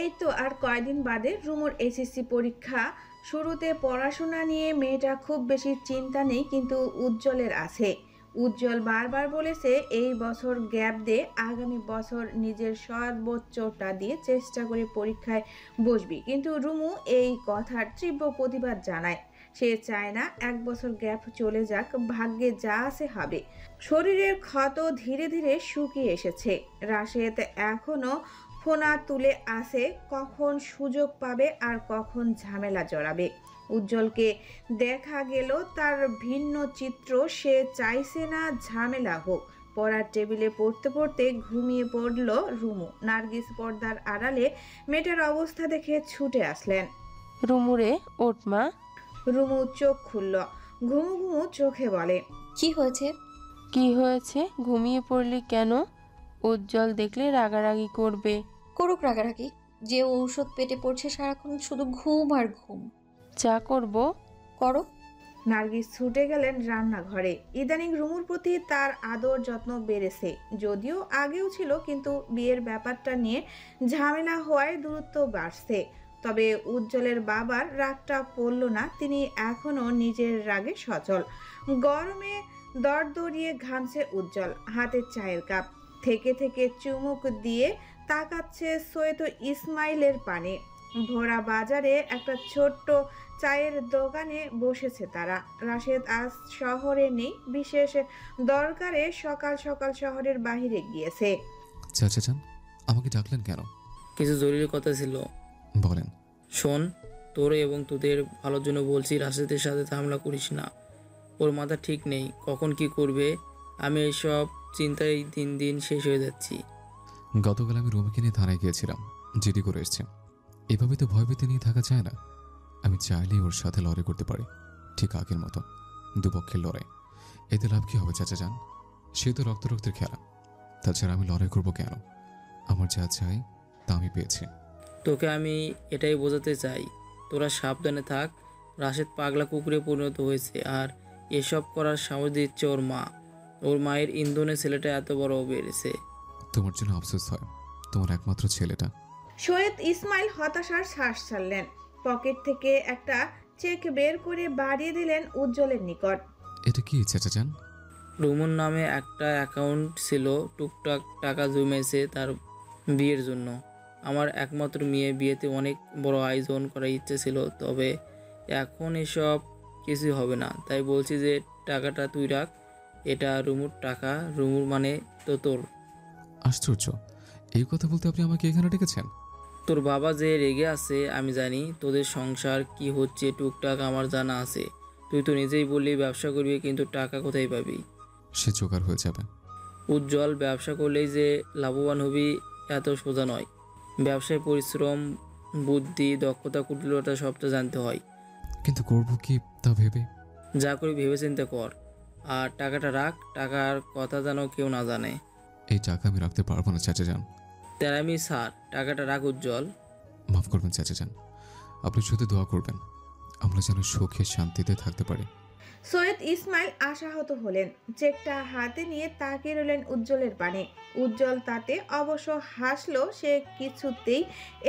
এই তো আর কয়দিন বাদে রুমুর এসএসসি পরীক্ষা। শুরুতে পড়াশোনা নিয়ে মেয়েটা খুব বেশি চিন্তা নেই, কিন্তু উজ্জ্বলের আছে। উজ্জ্বল বারবার বলেছে এই বছর গ্যাপ দে, আগামী বছর নিজের সর্বোচ্চটা দিয়ে চেষ্টা করে পরীক্ষায় বসবি। কিন্তু রুমু এই কথার তীব্র প্রতিবাদ জানায়। সে চায় না এক বছর গ্যাপ চলে যাক, ভাগ্যে যা আছে হবে। শরীরের ক্ষত ধীরে ধীরে শুকিয়ে এসেছে। রাশেদ এখনো ফোনা তুলে আসে, কখন সুযোগ পাবে আর কখন ঝামেলা জড়াবে। উজ্জ্বলকে দেখা গেল তার ভিন্ন চিত্র। সে চাইছে না ঝামেলা হোক। পড়ার টেবিলে পড়তে পড়তে ঘুমিয়ে পড়ল রুমু। নার্গিস পর্দার আড়ালে মেয়েটার অবস্থা দেখে ছুটে আসলেন। রুমুরে ওঠ মা। রুমু চোখ খুলল, ঘুমু ঘুমু চোখে বলে, কি হয়েছে? কি হয়েছে? ঘুমিয়ে পড়লি কেন? উজ্জ্বল দেখলে রাগারাগি করবে। করুক রাগারাগি, যে ঔষধ পেটে পড়ছে সারাক্ষণ শুধু ঘুম আর ঘুম। চা করব? করো। নার্গিস ছুটে গেলেন রান্নাঘরে। ইদানিং রুমুর প্রতি তার আদর যত্ন বেড়েছে, যদিও আগেও ছিল, কিন্তু বিয়ের ব্যাপারটা নিয়ে ঝামেলা হওয়ায় দূরত্ব বাড়ছে। তবে উজ্জ্বলের বাবার রাগটা পড়ল না, তিনি এখনো নিজের রাগে সচল। গরমে দরদরিয়ে ঘামছে উজ্জ্বল। হাতে চায়ের কাপ থেকে থেকে চুমুক দিয়ে তাকাচ্ছে সৈয়দ ইসমাইলের পানে। ভোরা বাজারে একটা ছোট্ট চায়ের দোকানে বসেছে তারা। রাশেদ আজ শহরে নেই, বিশেষ দরকারে সকাল সকাল শহরের বাহিরে গিয়েছে। চাচা চান, আমাকে ডাকলেন কেন? কিছু জরুরি কথা ছিল। বলেন। শোন, তোর এবং তোদের ভালোর জন্য বলছি, রাশেদের সাথে ঝামেলা করিস না। ওর মাথা ঠিক নেই, কখন কি করবে। আমি এইসব চিন্তায় দিন দিন শেষ হয়ে যাচ্ছি। গতকাল আমি রুমকে নিয়ে থানায় গিয়েছিলাম, জিডি করে এসেছি। এভাবে তো ভয়ভীতি নিয়ে থাকা যায় না। আমি চাইলেই ওর সাথে লড়াই করতে পারি, ঠিক আগের মতো, দুপক্ষের লড়াই। এতে লাভ কি হবে চাচা যান? সে তো রক্তের খেলা। তাছাড়া আমি লড়াই করবো কেন? আমার যা চাই তা আমি পেয়েছি। তোকে আমি এটাই বোঝাতে চাই, তোরা সাবধানে থাক। রাশেদ পাগলা কুকুরে পরিণত হয়েছে, আর এসব করার সাহস দিচ্ছে ওর মা। ওর মায়ের ইন্ধনে ছেলেটা এত বড় বেড়েছে। তোমার জন্য আফসোস হয়, তোমার একমাত্র ছেলেটা। সৈয়দ ইসমাইল হতাশার শ্বাস ছাড়লেন। পকেট থেকে একটা চেক বের করে বাড়িয়ে দিলেন উজ্জ্বলের নিকট। এটা কি চাচা যান? রুমুর নামে একটা অ্যাকাউন্ট ছিল, টুকটাক টাকা জমেছে তার বিয়ের জন্য। আমার একমাত্র মেয়ে, বিয়েতে অনেক বড় আয়োজন করার ইচ্ছে ছিল, তবে এখন এসব কিছুই হবে না। তাই বলছি যে টাকাটা তুই রাখ, এটা রুমুর টাকা। রুমুর মানে তো তোর। আশ্চর্য, এই কথা বলতে আপনি আমাকে এখানে ডেকেছেন? তোর বাবা যে রেগে আছে আমি জানি। তোদের সংসার কি হচ্ছে টুকটাক আমার জানা আছে। তুই তো নিজেই বললি ব্যবসা করবি, কিন্তু টাকা কোথায় পাবি? সে জোগাড় হয়ে যাবে। উজ্জ্বল, ব্যবসা করলেই যে লাভবান হবি এত সোজা নয়। ব্যবসায় পরিশ্রম, বুদ্ধি, দক্ষতা, কুটিলতা সবটা জানতে হয়। কিন্তু করব কি তা ভেবে। যা করি ভেবেচিন্তে কর, আর টাকাটা রাখ। টাকার কথা যেন কেউ না জানে। এই টাকা আমি রাখতে পারবো না চাচা যান। তেরামি স্যার, টাকাটা রাখ উজ্জ্বল। মাফ করবেন চাচা যান, আপনি শুধু দোয়া করবেন আমরা যেন সুখে শান্তিতে থাকতে পারি। সৈয়দ ইসমাইল আশাহত হলেন। চেকটা হাতে নিয়ে তাকিয়ে রইলেন উজ্জ্বলের পানে। উজ্জ্বল তাতে অবশ্য হাসলো। সে কিছুতেই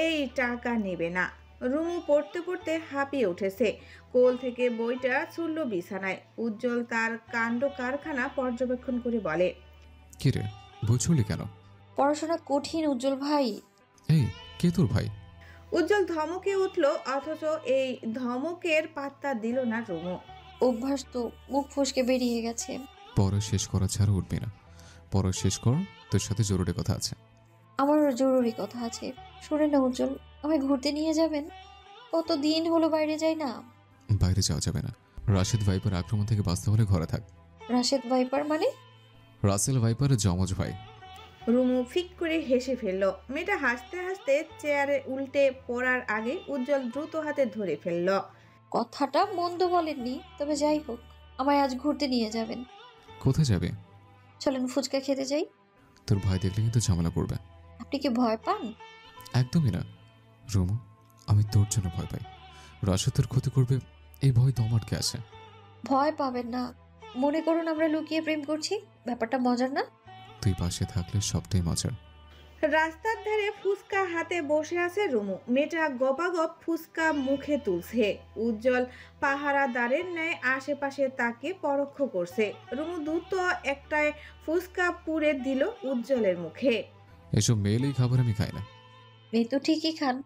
এই টাকা নেবে না। রুমু পড়তে পড়তে হাঁপিয়ে উঠেছে। কোল থেকে বইটা ছুড়ল বিছানায়। উজ্জ্বল তার কাণ্ড কারখানা পর্যবেক্ষণ করে বলে, কি রে, বই ছুড়লি কেন? পড়াশোনা কঠিন উজ্জ্বল ভাই। এই, কে তোর ভাই? উজ্জ্বল ধমকে উঠল, অথচ এই ধমকের পাত্তা দিল না রুমু। অভ্যাস তো, মুখ ফসকে বেরিয়ে গেছে। পড়া শেষ করা ছাড়া উঠবি না। পড়া শেষ কর, তোর সাথে জরুরি কথা আছে। আমার জরুরি কথা আছে, শুনে না উজ্জ্বল। আমায় ঘুরতে নিয়ে যাবেন? কত দিন হলো বাইরে যাই না। বাইরে যাওয়া যাবে না। রাশেদ ভাইপার আক্রমণ থেকে বাঁচতে হলে ঘরে থাক। রাশেদ ভাইপার মানে? রাসেল ভাইপারের যমজ ভাই। রুমু ফিক করে হেসে ফেলল। মেয়েটা হাসতে হাসতে চেয়ারে উল্টে পড়ার আগে উজ্জ্বল দ্রুত হাতে ধরে ফেলল। কথাটা মন্দ বলেননি, তবে যাই হোক, আমায় আজ ঘুরতে নিয়ে যাবেন। কোথায় যাবে? চলেন ফুচকা খেতে যাই। তোর ভাই দেখলে কিন্তু ঝামেলা করবে। আপনি কি ভয় পান? একদমই না রুমু, আমি তোর জন্য ভয় পাই। রাশেদ তোর ক্ষতি করবে এই ভয় তো আমার কে আছে। ভয় পাবেন না, মনে করুন আমরা লুকিয়ে প্রেম করছি। ব্যাপারটা মজার না? তুই পাশে থাকলে সবটাই মজার। রাস্তার ধারে ফুসকা হাতে বসে আছে রুমু। মেয়েটা গপাগপ ফুসকা মুখে তুলছে। উজ্জ্বল পাহারাদারের ন্যায় আশেপাশে তাকে পরোক্ষ করছে। রুমু দ্রুত একটায় ফুসকা পুরে দিল উজ্জ্বলের মুখে। এসব মেয়েলেই খাবার আমি খাই না। মেয়ে তো ঠিকই খান।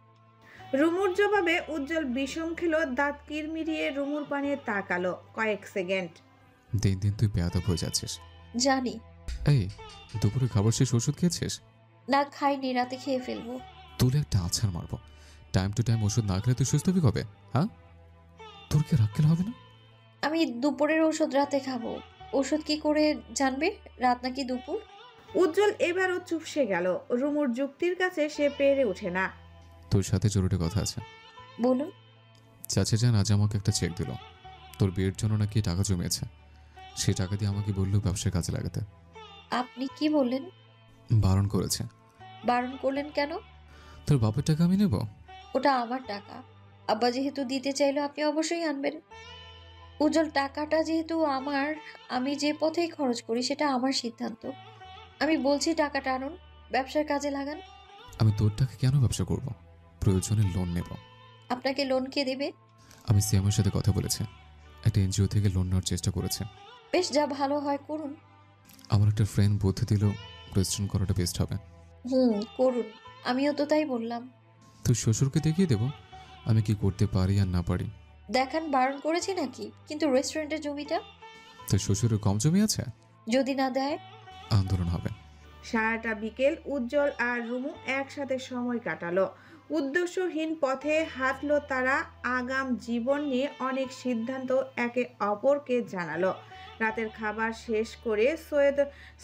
রুমুর জবাবে উজ্জ্বল বিষম খেলো। দাঁত কিরমিরিয়ে রুমুর পানে তাকালো কয়েক সেকেন্ড। দিন দিন তুই বেয়াদব হয়ে যাচ্ছিস। জানি। এই, দুপুরে খাবার শেষ ওষুধ খেয়েছিস? না খাইনি, রাতে খেয়ে ফেলবো। তুলে একটা আছাড় মারবো। টাইম টু টাইম ওষুধ না খেলে তুই সুস্থ হবি কবে? হ্যাঁ, তোর কি রাগ খেলে হবে না? আমি দুপুরের ওষুধ রাতে খাবো। ওষুধ কি করে জানবে রাত নাকি দুপুর? উজ্জ্বল এবারও চুপসে গেল। রুমুর যুক্তির কাছে সে পেরে ওঠে না। তোর সাথে জরুরি কথা আছে। বলুন। চাচা যান আজ আমাকে একটা চেক দিল। তোর বিয়ের জন্য নাকি টাকা জমিয়েছে। সেই টাকা দিয়ে আমাকে বললো ব্যবসার কাজে লাগাতে। আপনি কি বললেন? বারণ করেছে। বারণ করলেন কেন? তোর বাপের টাকা আমি নেব? ওটা আমার টাকা। আব্বা যেহেতু দিতে চাইলো আপনি অবশ্যই আনবেন। উজ্জ্বল, টাকাটা যেহেতু আমার, আমি যে পথেই খরচ করি সেটা আমার সিদ্ধান্ত। আমি বলছি টাকাটা আনুন, ব্যবসার কাজে লাগান। আমি তোর টাকা কেন ব্যবসা করব? প্রয়োজনে লোন নেব। আপনাকে লোন কে দেবে? আমি সিএমের সাথে কথা বলেছি। একটা এনজিও থেকে লোন নেওয়ার চেষ্টা করেছে। বেশ, যা ভালো হয় করুন। আমার একটা ফ্রেন্ড বুদ্ধি দিল রেস্টুরেন্ট করাটা বেস্ট হবে। করুন। আমিও তো তাই বললাম। তোর শ্বশুরকে দেখিয়ে দেব আমি কি করতে পারি আর না পারি। দেখান, বারণ করেছি নাকি? কিন্তু রেস্টুরেন্টের জমিটা? তোর শ্বশুরের কম জমি আছে? যদি না দেয়? আন্দোলন হবে। সারাটা বিকেল উজ্জ্বল আর রুমু একসাথে সময় কাটালো। উদ্দেশ্যহীন পথে হাঁটলো তারা। আগাম জীবন নিয়ে অনেক সিদ্ধান্ত একে অপরকে জানালো। রাতের খাবার শেষ করে সৈয়দ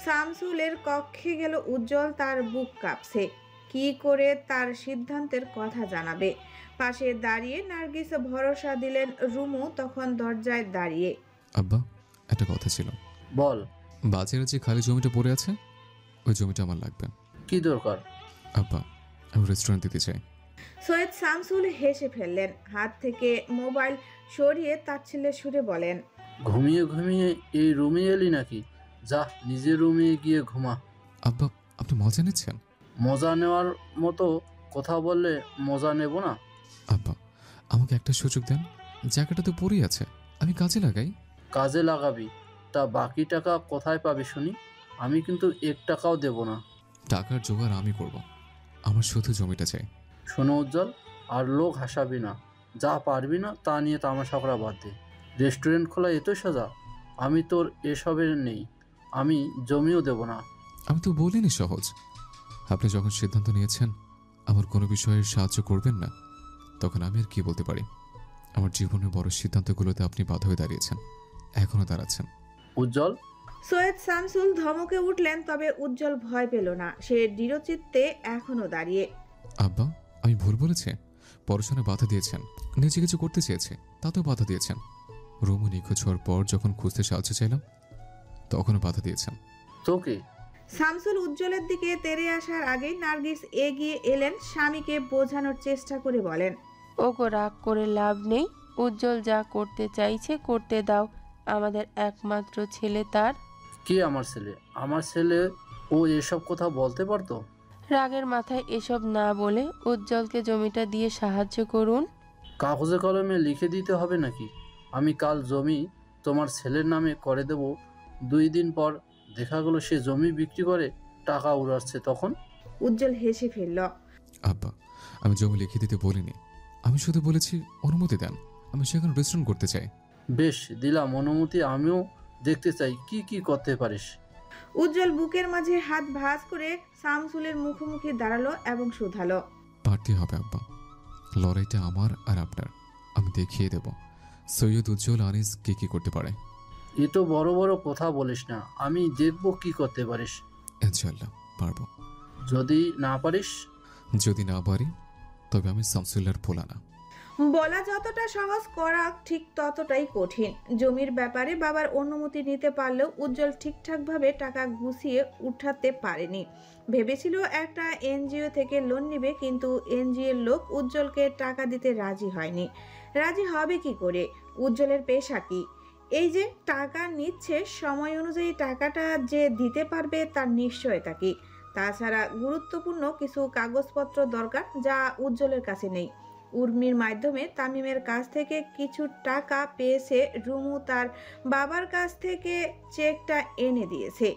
শামসুলের কক্ষে গেল উজ্জ্বল। তার বুক কাঁপছে। কি করে তার সিদ্ধান্তের কথা জানাবে? পাশে দাঁড়িয়ে নার্গিস ভরসা দিলেন। রুমু তখন দরজায় দাঁড়িয়ে। আব্বা, একটা কথা ছিল। বল। বাজারে যে খালি জমিটা পড়ে আছে ওই জমিটা আমার লাগবে। কি দরকার? আব্বা, আমি রেস্টুরেন্ট দিতে চাই। সৈয়দ শামসুল হেসে ফেললেন। হাত থেকে মোবাইল সরিয়ে তাচ্ছিল্যের সুরে বলেন, ঘুমিয়ে ঘুমিয়ে এই রুমে এলি নাকি? যা নিজের রুমে গিয়ে ঘুমা। আব্বা, আপনি মজা নিচ্ছেন? মজা নেওয়ার মতো কথা বললে মজা নেব না? আব্বা, আমাকে একটা সুযোগ দেন। জায়গাটা তো পড়েই আছে, আমি কাজে লাগাই। কাজে লাগাবি? তা বাকি টাকা কোথায় পাবি শুনি? আমি কিন্তু 1 টাকাও দেব না। টাকার জোগাড় আমি করব, আমার শুধু জমিটা চাই। শোনো উজ্জ্বল, আর লোক হাসাবি না। যা পারবি না তা নিয়ে তামাশা করা বাদ দে। রেস্টুরেন্ট খোলা এতই সোজা? আমি তোর এসবের নেই। আমি জমিও দেব না। আমি তো বলিনি সহজ। আপনি যখন সিদ্ধান্ত নিয়েছেন আমার কোনো বিষয়ে সাহায্য করবেন না, তখন আমি আর কি বলতে পারি? আমার জীবনের বড় সিদ্ধান্তগুলোতে আপনি বাধা হয়ে দাঁড়িয়েছেন, এখনো দাঁড়াচ্ছেন। উজ্জ্বল। সৈয়দ শামসুল ধমকে উঠলেন। তবে উজ্জ্বল ভয় পেল না। সে দৃঢ়চিত্তে এখনো দাঁড়িয়ে। আব্বা, আমি ভুল বলেছি। পড়াশোনায় বাধা দিয়েছেন, নিজে কিছু করতে চেয়েছে তাতেও বাধা দিয়েছেন। রুমু নিখোঁজ হওয়ার পর যখন খুঁজতে সাহায্য চাইলাম তখনও বাধা দিয়েছেন। তোকে? শামসুল উজ্জ্বলের দিকে তেড়ে আসার আগেই নার্গিস এগিয়ে এলেন। স্বামীকে বোঝানোর চেষ্টা করে বলেন, ওগো রাগ করে লাভ নেই। উজ্জ্বল যা করতে চাইছে করতে দাও। আমাদের একমাত্র ছেলে তার। কে আমার ছেলে? আমার ছেলে ও এসব কথা বলতে পারতো? রাগের মাথায় এসব না বলে উজ্জ্বলকে জমিটা দিয়ে সাহায্য করুন। কাগজে কলমে লিখে দিতে হবে নাকি? আমি কাল জমি তোমার ছেলের নামে করে দেব। 2 দিন পর দেখা গেলো সে জমি বিক্রি করে টাকা উড়াচ্ছে, তখন? উজ্জ্বল হেসে ফেলল। আব্বা, আমি জমি লিখে দিতে বলিনি। আমি শুধু বলেছি অনুমতি দেন, আমি সেখানে রেস্টুরেন্ট করতে চাই। বেশ, দিলাম অনুমতি। আমিও দেখতে চাই কি কি করতে পারিস। উজ্জ্বল বুকের মাঝে হাত ভাঁজ করে শামসুলের মুখোমুখি দাঁড়ালো এবং শুধালো, পারতে হবে আব্বা। লড়াইটা আমার আর আপনার। আমি দেখিয়ে দেব সৈয়দ উজ্জ্বল আনিস কে কি করতে পারে। এ তো বড় বড় কথা বলিস না। আমি দেখব কি করতে পারিস। ইনশাআল্লাহ পারবো। যদি না পারিস? যদি না পারি তবে আমি শামসুল্লাহর পোলা না। বলা যতটা সহজ, করা ঠিক ততটাই কঠিন। জমির ব্যাপারে বাবার অনুমতি নিতে পারলেও উজ্জ্বল ঠিকঠাকভাবে টাকা গুছিয়ে উঠাতে পারেনি। ভেবেছিল একটা এনজিও থেকে লোন নেবে, কিন্তু এনজিওর লোক উজ্জ্বলকে টাকা দিতে রাজি হয়নি। রাজি হবে কি করে? উজ্জ্বলের পেশা কি? এই যে টাকা নিচ্ছে, সময় অনুযায়ী টাকাটা যে দিতে পারবে তার নিশ্চয়তা কি? তাছাড়া গুরুত্বপূর্ণ কিছু কাগজপত্র দরকার যা উজ্জ্বলের কাছে নেই। উর্মির মাধ্যমে তামিমের কাছ থেকে কিছু টাকা পেয়েছে। রুমু তার বাবার কাছ থেকে চেকটা এনে দিয়েছে।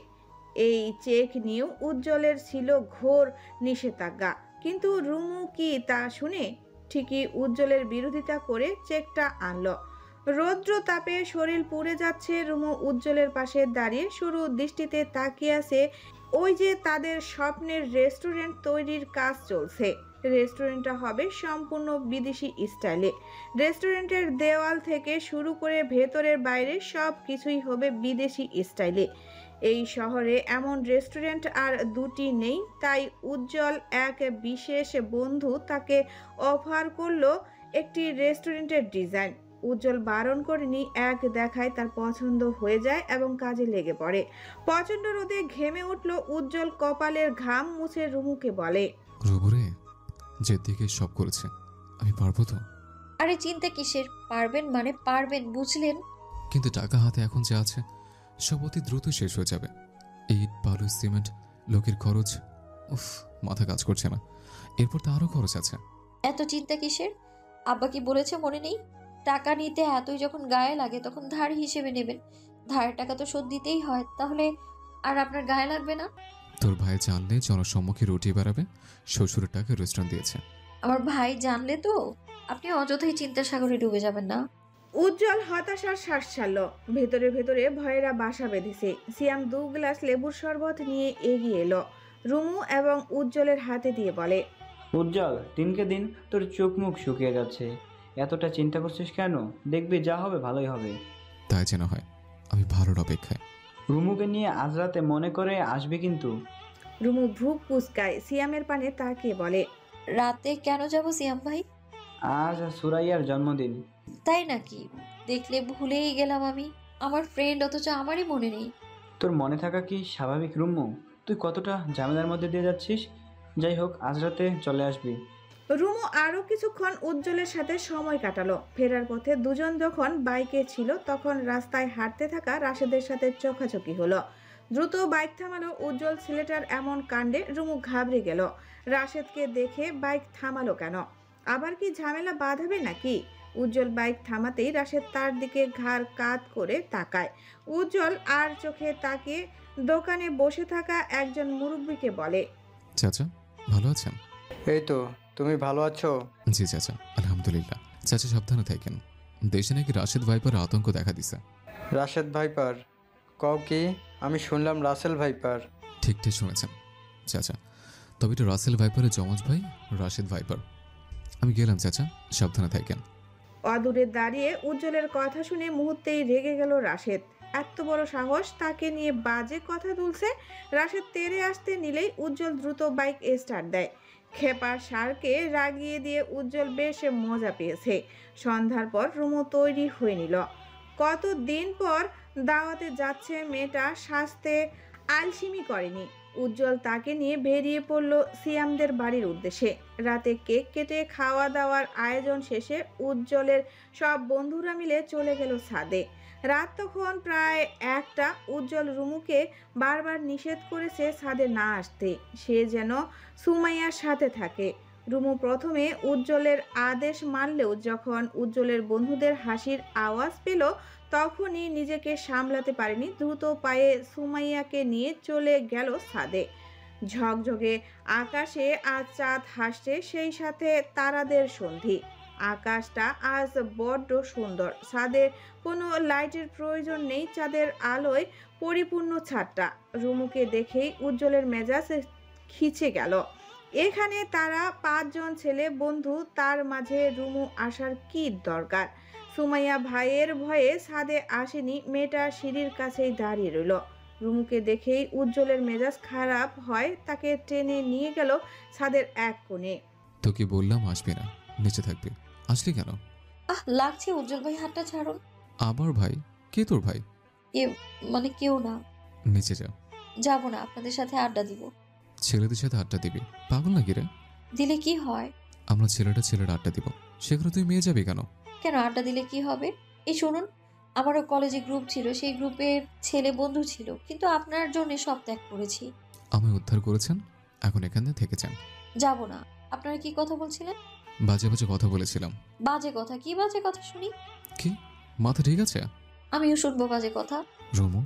এই চেক নিয়েও উজ্জ্বলের ছিল ঘোর নিষেধাজ্ঞা, কিন্তু রুমু কি তা শুনে ঠিকই উজ্জ্বলের বিরোধিতা করে চেকটা আনলো। রৌদ্র তাপে শরীর পুড়ে যাচ্ছে। রুমু উজ্জ্বলের পাশে দাঁড়িয়ে সরু দৃষ্টিতে তাকিয়ে আছে। ওই যে তাদের স্বপ্নের রেস্টুরেন্ট তৈরির কাজ চলছে। রেস্টুরেন্টটা হবে সম্পূর্ণ বিদেশি স্টাইলে। রেস্টুরেন্টের দেওয়াল থেকে শুরু করে ভেতরের বাইরে সব কিছুই হবে বিদেশি স্টাইলে। এই শহরে এমন রেস্টুরেন্ট আর দুটি নেই, তাই উজ্জ্বল এক বিশেষ বন্ধু তাকে অফার করলো একটি রেস্টুরেন্টের ডিজাইন। উজ্জ্বল বারণ করেনি, এক দেখায় তার পছন্দ হয়ে যায় এবং কাজে লেগে পড়ে। প্রচণ্ড রোদে ঘেমে উঠল উজ্জ্বল, কপালের ঘাম মুছে রুমুকে বলে, রঘুরে, যে দিকে সব করেছে আমি পারবো তো? আরে চিন্তা কিসের, পারবেন মানে পারবেন, বুঝলেন? কিন্তু টাকা হাতে এখন যা আছে সব অতি দ্রুত শেষ হয়ে যাবে। ইট, বালু, সিমেন্ট, লোকের খরচ, উফ, মাথা কাজ করছে না। এরপর তো আরও খরচ আছে। এত চিন্তা কিসের? আব্বা কি বলেছে মনে নেই? টাকা নিতে এতই যখন গায়ে লাগে তখন ধার হিসেবে নেবেন। ধারের টাকা তো শোধ দিতেই হয়, তাহলে আর আপনার গায়ে লাগবে না। তোর ভাই জানলে জনসম্মুখে রুটি বেড়াবে। শ্বশুরের টাকা রেস্টুরেন্ট দিয়েছে। আমার ভাই জানলে তো আপনি অযথাই চিন্তার সাগরে ডুবে যাবেন না। উজ্জ্বল হতাশার শ্বাস ছাড়ল। ভেতরে ভেতরে ভয়েরা বাসা বেঁধেছে। সিয়াম 2 গ্লাস লেবুর শরবত নিয়ে এগিয়ে এলো রুমু এবং উজ্জ্বলের হাতে দিয়ে বলে, উজ্জ্বল, দিনকে দিন তোর চোখ মুখ শুকিয়ে যাচ্ছে। এতটা চিন্তা করছিস কেন? দেখবি যা হবে ভালোই হবে। তাই যেন হয়। আমি ভালোর অপেক্ষায়। রুমুকে নিয়ে আজ রাতে মনে করে আসবি কিন্তু। রুমু ভ্রু কুঁচকায় সিয়ামের পানে তাকিয়ে বলে, রাতে কেন যাব সিয়াম ভাই? আজ সুরাইয়ার জন্মদিন। তাই নাকি? দেখলে ভুলেই গেলাম আমি। আমার ফ্রেন্ড, অথচ আমারই মনে নেই। তোর মনে থাকা কি স্বাভাবিক রুমু? তুই কতটা ঝামেলার মধ্যে দিয়ে যাচ্ছিস। যাই হোক, আজ রাতে চলে আসবি। রুমু আরো কিছুক্ষণ উজ্জ্বলের সাথে সময় কাটালো। ফেরার পথে দুজন যখন বাইকে ছিল তখন রাস্তায় হাঁটতে থাকা রাশেদের সাথে চোখাচোখি হলো। দ্রুত বাইক থামালো উজ্জ্বল। ছেলেটার এমন কাণ্ডে রুমু ঘাবড়ে গেল। রাশেদকে দেখে বাইক থামালো কেন? আবার কি ঝামেলা বাঁধাবে নাকি? উজ্জ্বল বাইক থামাতেই রাশেদ তার দিকে ঘাড় কাত করে তাকায়। উজ্জ্বল আর চোখে তাকিয়ে দোকানে বসে থাকা একজন মুরব্বীকে বলে, চাচা ভালো আছেন? এই তো, তুমি ভালো আছো? জি চাচা, আলহামদুলিল্লাহ। চাচা সাবধানে থাকেন। দেশে নাকি রাশেদ ভাইপার আতঙ্ক দেখা দিছে। রাশেদ ভাইপার? কও কি? আমি শুনলাম রাসেল ভাইপার। ঠিক ঠিক শুনেছেন চাচা। তবে এটা রাসেল ভাইপারের যমজ ভাই রাশেদ ভাইপার। আমি গেলাম চাচা, সাবধানে থাকেন। অদূরে দাঁড়িয়ে উজ্জ্বলের কথা শুনে মুহূর্তেই রেগে গেল রাশেদ। এত বড় সাহস, তাকে নিয়ে বাজে কথা তুলছে। রাশেদ তেড়ে আসতে নিলেই উজ্জ্বল দ্রুত বাইক স্টার্ট দেয়। খেপার সারকে রাগিয়ে দিয়ে উজ্জ্বল বেশ মজা পেয়েছে। সন্ধ্যার পর রুমু তৈরি হয়ে নিল। কতদিন পর দাওয়াতে যাচ্ছে মেয়েটা, সাজতে আলসিমি করেনি। উজ্জ্বল তাকে নিয়ে বেরিয়ে পড়ল সিয়ামদের বাড়ির উদ্দেশ্যে। রাতে কেক কেটে খাওয়া দাওয়ার আয়োজন শেষে উজ্জ্বলের সব বন্ধুরা মিলে চলে গেল ছাদে। রাত তখন প্রায় 1টা। উজ্জ্বল রুমুকে বারবার নিষেধ করেছে ছাদে না আসতে, সে যেন সুমাইয়ার সাথে থাকে। রুমু প্রথমে উজ্জ্বলের আদেশ মানলেও যখন উজ্জ্বলের বন্ধুদের হাসির আওয়াজ পেল তখনই নিজেকে সামলাতে পারেনি। দ্রুত পায়ে সুমাইয়াকে নিয়ে চলে গেল ছাদে। ঝকঝকে আকাশে আজ চাঁদ হাসছে, সেই সাথে তারাদের সন্ধি। আকাশটা আজ বড্ড সুন্দর। ছাদে কোনো লাইটের প্রয়োজন নেই, চাঁদের আলোয় পরিপূর্ণ ছাদটা। রুমুকে দেখেই উজ্জ্বলের মেজাজ খিচে গেল। এখানে তারা 5 জন ছেলে বন্ধু, তার মাঝে রুমু আসার কি দরকার? সুমাইয়া ভাইয়ের ভয়ে ছাদে আসেনি। মেয়েটা সিঁড়ির কাছেই দাঁড়িয়ে রইল। রুমুকে দেখেই উজ্জ্বলের মেজাজ খারাপ হয়। তাকে টেনে নিয়ে গেল ছাদের এক কোণে। তো কি বললাম আসবি না, নিচে থাকবি, আসলি কেন? লাগছে উজ্জ্বল ভাই, হাতটা ছাড়ুন। আবার ভাই? কে তোর ভাই? এ মানে কেউ না। নিচে যা। যাব না, আপনাদের সাথে আড্ডা দিব। ছেলেদের সাথে আড্ডা দিবি? পাগল নাকি রে? দিলে কি হয়? আমরা ছেলেরা আড্ডা দিব, সেখানে তুই মেয়ে যাবি কেন? কেন আড্ডা দিলে কি হবে? এই শুনুন, আমারও কলেজে গ্রুপ ছিল, সেই গ্রুপে ছেলে বন্ধু ছিল, কিন্তু আপনার জন্য সব ত্যাগ করেছি। আমায় উদ্ধার করেছেন, এখন এখানে থেকে যান। যাব না। আপনারা কি কথা বলছিলেন? বাজে বাজে কথা বলেছিলাম। বাজে কথা? কি বাজে কথা শুনি? কি মাথা ঠিক আছে? আমিও শুনবো বাজে কথা। রুমু,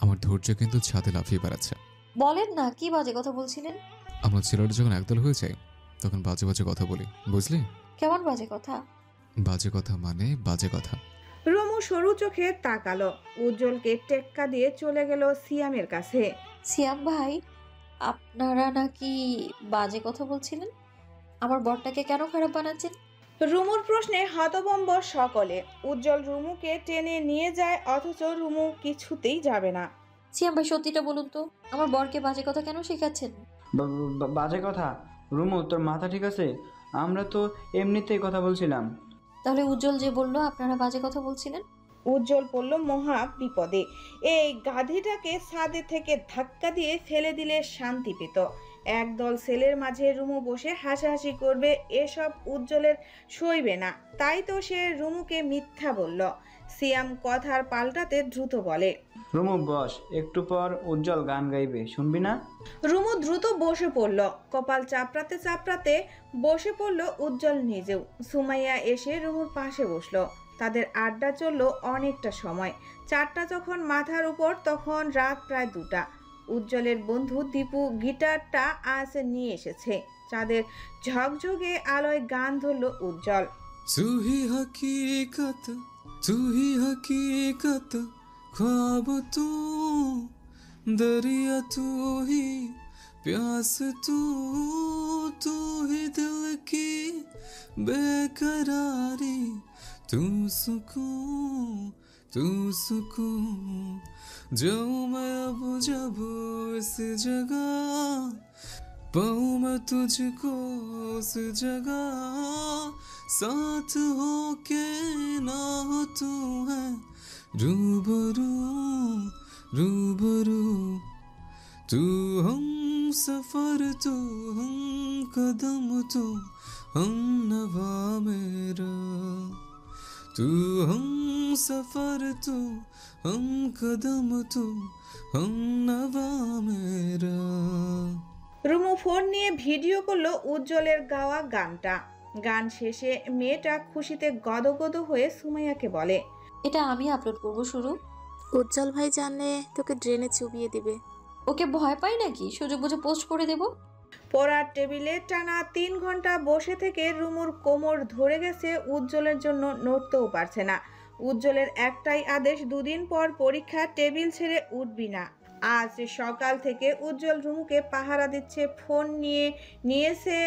আমার ধৈর্য কিন্তু ছাদে লাফিয়ে বেড়াচ্ছে। বলেন না কি বাজে কথা বলছিলেন? আমরা ছেলেরা যখন একদল হয়ে যাই তখন বাজে বাজে কথা বলি, বুঝলি? কেমন বাজে কথা? বাজে কথা মানে বাজে কথা। রুমু সরু চোখে তাকালো। উজ্জ্বলকে টেক্কা দিয়ে চলে গেল সিয়ামের কাছে। সিয়াম ভাই, আপনারা নাকি বাজে কথা বলছিলেন? আমার বরটাকে কেন খারাপ বানাচ্ছেন? রুমুর প্রশ্নে হতভম্ব সকলে। উজ্জ্বল রুমুকে টেনে নিয়ে যায়, অথচ রুমু কিছুতেই যাবে না। সিয়াম ভাই সত্যিটা বলুন তো, আমার বরকে বাজে কথা কেন শেখাচ্ছেন? বাজে কথা? রুমু, তোর মাথা ঠিক আছে? আমরা তো এমনিতেই কথা বলছিলাম। তাহলে উজ্জ্বল যে বললো আপনারা বাজে কথা বলছিলেন? উজ্জ্বল পড়ল মহা বিপদে। এই গাধীটাকে ছাদে থেকে ধাক্কা দিয়ে ফেলে দিলে শান্তি পেত। একদল ছেলের মাঝে রুমু বসে হাসাহাসি করবে, এসব উজ্জ্বলের সইবে না। তাই তো সে রুমুকে মিথ্যা বলল। সিয়াম কথার পাল্টাতে দ্রুত বলে, রুমু বস, একটু পর উজ্জ্বল গান গাইবে, শুনবি না? রুমু দ্রুত বসে পড়ল। কপাল চাপড়াতে চাপড়াতে বসে পড়ল উজ্জ্বল নিজেও। সুমাইয়া এসে রুমুর পাশে বসলো। তাদের আড্ডা চললো অনেকটা সময়। 4টা যখন মাথার উপর, তখন রাত প্রায় 2টা। উজ্জ্বলের বন্ধু দীপু গিটারটা আজ নিয়ে এসেছে। চাঁদের ঝকঝকে আলোয় গান ধরল উজ্জ্বল। तू ही हकीकत, तू ही हकीकत, ख्वाब तू, दरिया तू ही, प्यास तू, तू ही दिल की बेकरारी, तू सुकून, तू सुकून, जाऊं मैं अब जब इस जगह, पाऊं मैं तुझको उस जगह, साथ हो के ना हो तू है रूबरू, रूबरू, तू हम सफर, तू हम कदम, तू हम नवा मेरा, तू हम सफर, तू हम कदम, तू हम नवा मेरा। রুমু ফোন নিয়ে ভিডিও করলো উজ্জ্বলের গাওয়া গানটা। গান শেষে মেয়েটা খুশিতে গদগদ হয়ে সুমাইয়াকে বলে, এটা আমি আপলোড করব শুরু। উজ্জ্বল ভাই জানলে তোকে ড্রেনে চুবিয়ে দিবে। ওকে ভয় পাই নাকি? সুযোগ বুঝে পোস্ট করে দেব। পড়ার টেবিলে টানা 3 ঘন্টা বসে থেকে রুমুর কোমর ধরে গেছে। উজ্জ্বলের জন্য নড়তেও পারছে না। উজ্জ্বলের একটাই আদেশ, 2 দিন পর পরীক্ষা, টেবিল ছেড়ে উঠবি না। আজ সকাল থেকে উজ্জ্বল রুমুকে পাহারা দিচ্ছে। ফোন নিয়েছে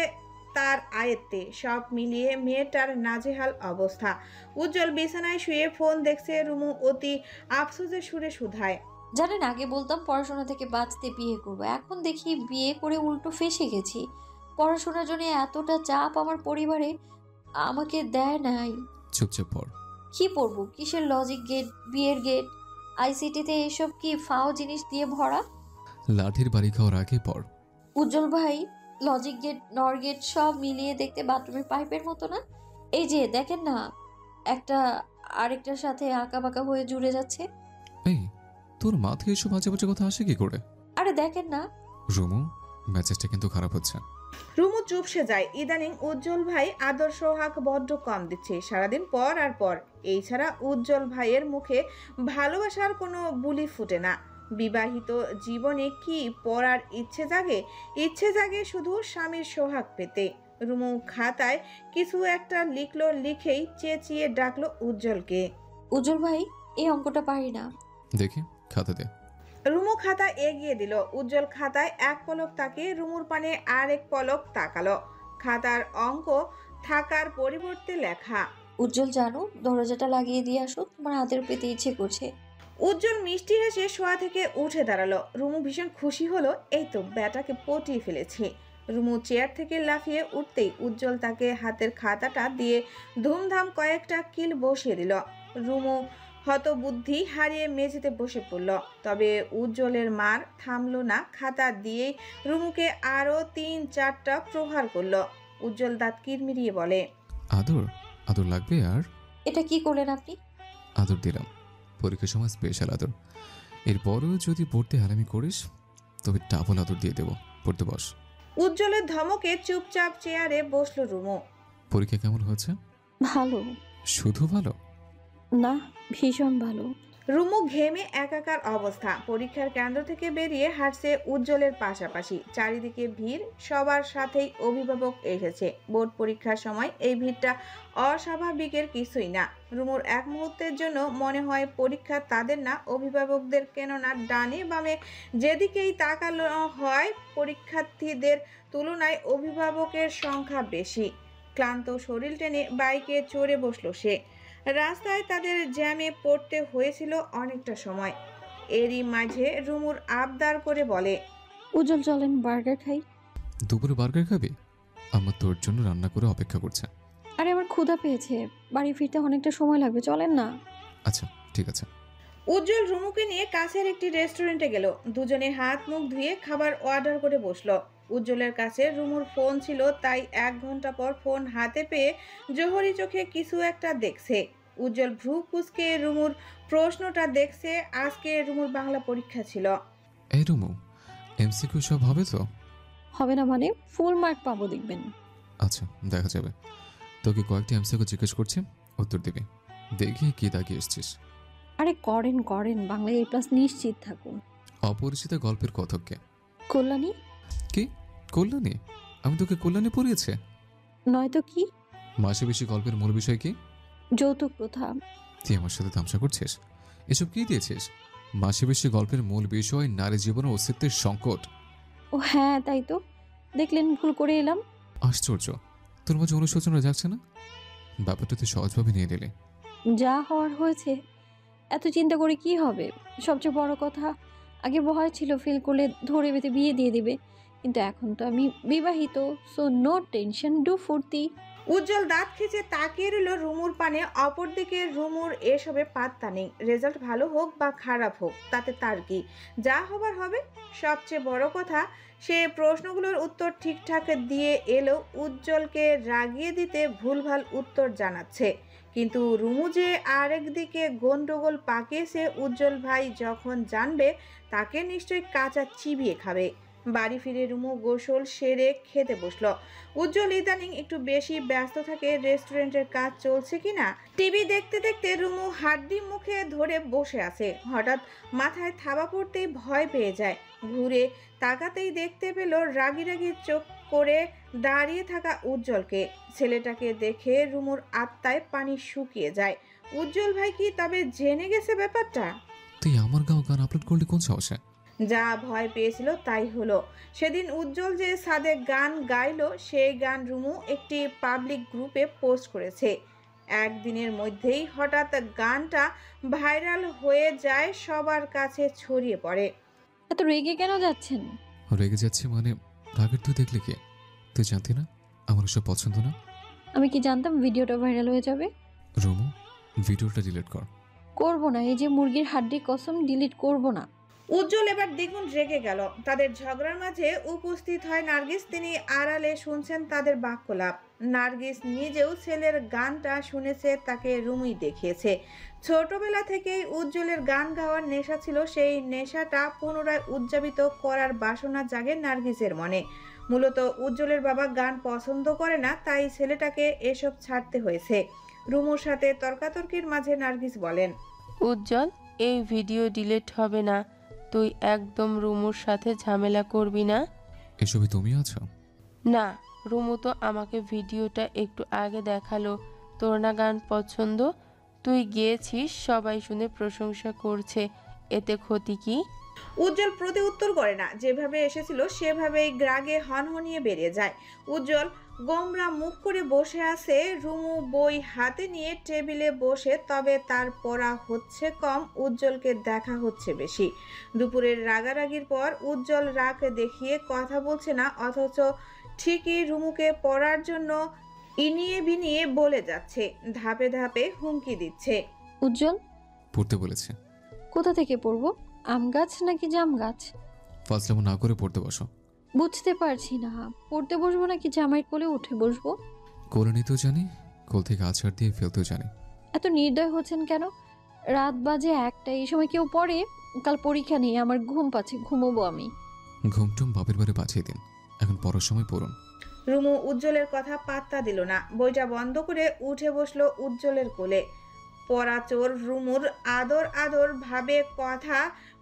তার আয়ত্তে। সব মিলিয়ে মেয়েটার নাজেহাল অবস্থা। উজ্জ্বল বিছানায় শুয়ে ফোন দেখছে। রুমু অতি আফসোসের সুরে শুধায়, জানেন আগে বলতাম পড়াশোনা থেকে বাঁচতে বিয়ে করব, এখন দেখি বিয়ে করে উল্টো ফেঁসে গেছি। পড়াশোনার জন্য এতটা চাপ আমার পরিবারে আমাকে দেয় নাই। চুপচাপ পড়। কি পড়বো? কিসের লজিক গেট, বিয়ের গেট, আইসিটিতে এসব কি ফাও জিনিস দিয়ে ভরা? লাঠির বাড়ি খাওয়ার আগে পড়। উজ্জ্বল ভাই, লজিক গেট, নর গেট সব মিলিয়ে দেখতে বাথরুমের পাইপের মতো না? এই যে দেখেন না, একটা আরেকটার সাথে আঁকা বাঁকা হয়ে জুড়ে যাচ্ছে। এই, তোর মাথায় এসব বাজে বাজে কথা আসে কি করে? আরে দেখেন না। রুমু, মেসেজটা কিন্তু খারাপ হচ্ছে। রুমু চুপসে যায়। ইদানিং উজ্জ্বল ভাই আদর সোহাগ বড্ড কম দিচ্ছে। সারাদিন পর আর পর। এই ছাড়া উজ্জ্বল ভাইয়ের মুখে ভালোবাসার কোনো বুলি ফুটে না। বিবাহিত জীবনে কি পড়ার ইচ্ছে জাগে? ইচ্ছে জাগে শুধু স্বামীর সোহাগ পেতে। রুমু খাতায় কিছু একটা লিখলো, লিখেই চেঁচিয়ে ডাকলো উজ্জ্বলকে। উজ্জ্বল ভাই, এই অঙ্কটা পারি না। দেখি খাতা দে। রুমু খাতা এগিয়ে দিল। উজ্জ্বল খাতায় এক পলক তাকিয়ে রুমুর পানে আরেক পলক তাকালো। খাতার অঙ্ক থাকার পরিবর্তে লেখা, উজ্জ্বল জানো, দরজাটা লাগিয়ে দিয়ে আসো, তোমার হাতের পেতে ইচ্ছে করছে। উজ্জ্বল মিষ্টি হেসে শোয়া থেকে উঠে দাঁড়ালো। রুমু ভীষণ খুশি হলো, এই তো ব্যাটাকে পটিয়ে ফেলেছি। রুমু চেয়ার থেকে লাফিয়ে উঠতেই উজ্জ্বল তাকে হাতের খাতাটা দিয়ে ধুমধাম কয়েকটা কিল বসিয়ে দিল। রুমু হতবুদ্ধি হারিয়ে মেঝেতে বসে পড়ল। তবে উজ্জ্বলের মার থামলো না। খাতা দিয়েই রুমুকে আরো 3-4টা প্রহার করলো। উজ্জ্বল দাঁত কিরমিরিয়ে বলে, আদর আদর লাগবে? আর এটা কি করলেন আপনি? আদর দিলাম, পরীক্ষার সময় স্পেশাল আদর। এরপরও যদি পড়তে হারামি করিস তবে ডাবল আদর দিয়ে দেবো। পড়তে বস। উজ্জ্বলের ধমকে চুপচাপ চেয়ারে বসলো রুমু। পরীক্ষা কেমন হয়েছে? ভালো শুধু ভালো? না, ভীষণ ভালো। রুমু ঘেমে একাকার অবস্থা। পরীক্ষার কেন্দ্র থেকে বেরিয়ে হাঁটছে উজ্জ্বলের পাশাপাশি। চারিদিকে ভিড়, সবার সাথেই অভিভাবক এসেছে। বোর্ড পরীক্ষার সময় এই ভিড়টা অস্বাভাবিকের কিছুই না। রুমুর এক মুহূর্তের জন্য মনে হয় পরীক্ষা তাদের না, অভিভাবকদের। কেননা ডানে বামে যেদিকেই তাকানো হয় পরীক্ষার্থীদের তুলনায় অভিভাবকের সংখ্যা বেশি। ক্লান্ত শরীর টেনে বাইকে চড়ে বসলো সে। রাস্তায় তাদের জ্যামে পড়তে হয়েছিল অনেকটা সময়। এরই মাঝে রুমুর আবদার করে বলে, উজ্জ্বল চলেন বার্গার খাই। দুপুরে বার্গার খাবি? আমার তোর জন্য রান্না করে অপেক্ষা করছে। আরে আমার ক্ষুধা পেয়েছে, বাড়ি ফিরতে অনেকটা সময় লাগবে, চলেন না। আচ্ছা ঠিক আছে। উজ্জ্বল রুমুকে নিয়ে কাছের একটি রেস্টুরেন্টে গেল। দুজনে হাত মুখ ধুয়ে খাবার অর্ডার করে বসলো। উজ্জ্বলের কাছে রুমুর ফোন ছিল, তাই 1 ঘন্টা পর ফোন হাতে পেয়ে জোহরি চোখে কিছু একটা দেখছে। উজ্জ্বল ভ্রু কুঁচকে রুমুর প্রশ্নটা দেখছে। আজকে রুমুর বাংলা পরীক্ষা ছিল। এই রুমু, এমসিকিউ সব হবে তো? হবে না মানে? ফুল মার্ক পাবো দেখবেন। আচ্ছা দেখা যাবে। তোকে কয়েকটি এমসিকিউ জিজ্ঞেস করছি, উত্তর দিবি। দেখি কি তাকিয়ে এসছিস। আরে করেন করেন, বাংলা A+ নিশ্চিত থাকুন। অপরিচিত গল্পের কথককে? কল্যাণী। কি কল্যাণী? আমি তোকে কল্যাণী পড়িয়েছে? নয়তো কি? মাসে বেশি গল্পের মূল বিষয় কি? যৌতুক প্রথা। তুই আমার সাথে তামসা করছিস? এসব কি দিয়েছিস? মাসে বেশি গল্পের মূল বিষয় নারী জীবনের অস্তিত্বের সংকট। ও হ্যাঁ তাই তো, দেখলেন ভুল করে এলাম। আশ্চর্য, তোর মাঝে অনুশোচনা যাচ্ছে না? ব্যাপারটা তুই সহজভাবে নিয়ে নিলে। যা হওয়ার হয়েছে, এত চিন্তা করে কি হবে? সবচেয়ে বড় কথা, আগে ভয় ছিল ফেল করলে ধরে বেঁধে বিয়ে দিয়ে দিবে, কিন্তু এখন তো আমি বিবাহিত, সো নো টেনশন, ডু ফুর্তি। উজ্জ্বল দাঁত খেঁচে তাকিয়ে রইল রুমুর পানে। অপরদিকে রুমুর এসবে পাত্তা নেই। রেজাল্ট ভালো হোক বা খারাপ হোক তাতে তার কি, যা হবার হবে। সবচেয়ে বড় কথা, সে প্রশ্নগুলোর উত্তর ঠিকঠাক দিয়ে এলেও উজ্জ্বলকে রাগিয়ে দিতে ভুলভাল উত্তর জানাচ্ছে। কিন্তু রুমু যে আরেকদিকে গন্ডগোল পাকিয়েছে, উজ্জ্বল ভাই যখন জানবে তাকে নিশ্চয়ই কাঁচা চিবিয়ে খাবে। বাড়ি ফিরে রুমু গোসল সেরে খেতে বসলো। উজ্জ্বল ইদানিং একটু বেশি ব্যস্ত থাকে। রেস্টুরেন্টের কাজ চলছে কিনা টিভি দেখতে দেখতে রুমু হাড্ডি মুখে ধরে বসে আছে। হঠাৎ মাথায় থাবা পড়তেই ভয় পেয়ে যায়। ঘুরে তাকাতেই দেখতে পেল রাগি রাগি চোখ করে দাঁড়িয়ে থাকা উজ্জ্বলকে। ছেলেটাকে দেখে রুমুর আত্মায় পানি শুকিয়ে যায়। উজ্জ্বল ভাই কি তবে জেনে গেছে ব্যাপারটা? তুই আমার গান আপলোড করলি কোন সাহসে? যা ভয় পেয়েছিল তাই হলো। সেদিন উজ্জ্বল যে সাদে গান গাইলো, সেই গান রুমু একটি পাবলিক গ্রুপে পোস্ট করেছে। একদিনের মধ্যেই হঠাৎ গানটা ভাইরাল হয়ে যায়, সবার কাছে ছড়িয়ে পড়ে। এত রেগে কেন যাচ্ছেন? রেগে যাচ্ছি মানে? রাগের তুই দেখলি কে? তুই জানতি না আমার এসব পছন্দ না? আমি কি জানতাম ভিডিওটা ভাইরাল হয়ে যাবে? রুমু, ভিডিওটা ডিলিট কর। করব না, এই যে মুরগির হাড্ডি কসম, ডিলিট করব না। উজ্জ্বল এবার দ্বিগুণ রেগে গেল। তাদের ঝগড়ার মাঝে উপস্থিত হয় নার্গিস। তিনি আড়ালে শুনছেন তাদের বাক্যলাপ। নার্গিস নিজেও ছেলের গানটা শুনেছে, তাকে রুমুই দেখিয়েছে। ছোটবেলা থেকেই উজ্জ্বলের গান গাওয়ার নেশা ছিল। সেই নেশাটা পুনরায় উদযাপিত করার বাসনা জাগে নার্গিসের মনে। মূলত উজ্জ্বলের বাবা গান পছন্দ করে না, তাই ছেলেটাকে এসব ছাড়তে হয়েছে। রুমুর সাথে তর্কাতর্কির মাঝে নার্গিস বলেন, উজ্জ্বল, এই ভিডিও ডিলিট হবে না। তুই একদম রুমুর সাথে ঝামেলা করবি না। এসবই তুমি আছো? না, রুমু তো আমাকে ভিডিওটা একটু আগে দেখালো। তোর না গান পছন্দ, তুই গিয়েছিস, সবাই শুনে প্রশংসা করছে, এতে ক্ষতি কি? উজ্জ্বল প্রতি উত্তর করে না। যেভাবে এসেছিল সেভাবেই রাগে হনহনিয়ে বেরিয়ে যায়। উজ্জ্বল গোমরা মুখ করে বসে আছে। রুমু বই হাতে নিয়ে টেবিলে বসে, তবে তার পড়া হচ্ছে কম, উজ্জ্বলকে দেখা হচ্ছে বেশি। দুপুরের রাগারাগির পর উজ্জ্বল রাগ দেখিয়ে কথা বলছে না, অথচ ঠিকই রুমুকে পড়ার জন্য ইনিয়ে বিনিয়ে বলে যাচ্ছে, ধাপে ধাপে হুমকি দিচ্ছে। উজ্জ্বল, পড়তে বলেছে। কোথা থেকে পড়বো? আম গাছ নাকি জাম গাছ? ফাজলামো না করে পড়তে বসো। বুঝতে পারছি না, পড়তে বসবো নাকি জামাইয়ের কোলে উঠে বসবো? কোলে নিতেও জানি, কোল থেকে আছাড় দিয়ে ফেলতেও জানি। এত নির্দয় হচ্ছেন কেন? রাত বাজে 1টা, এই সময় কেউ পড়ে? কাল পরীক্ষা নেই, আমার ঘুম পাচ্ছে, ঘুমোবো আমি। ঘুমটুম বাপের বাড়ি পাঠিয়ে দিন, এখন পড়ার সময় পড়ুন। রুমু উজ্জ্বলের কথা পাত্তা দিল না, বইটা বন্ধ করে উঠে বসলো উজ্জ্বলের কোলে। পরাচোর রুমুর আদর আদর ভাবে কথা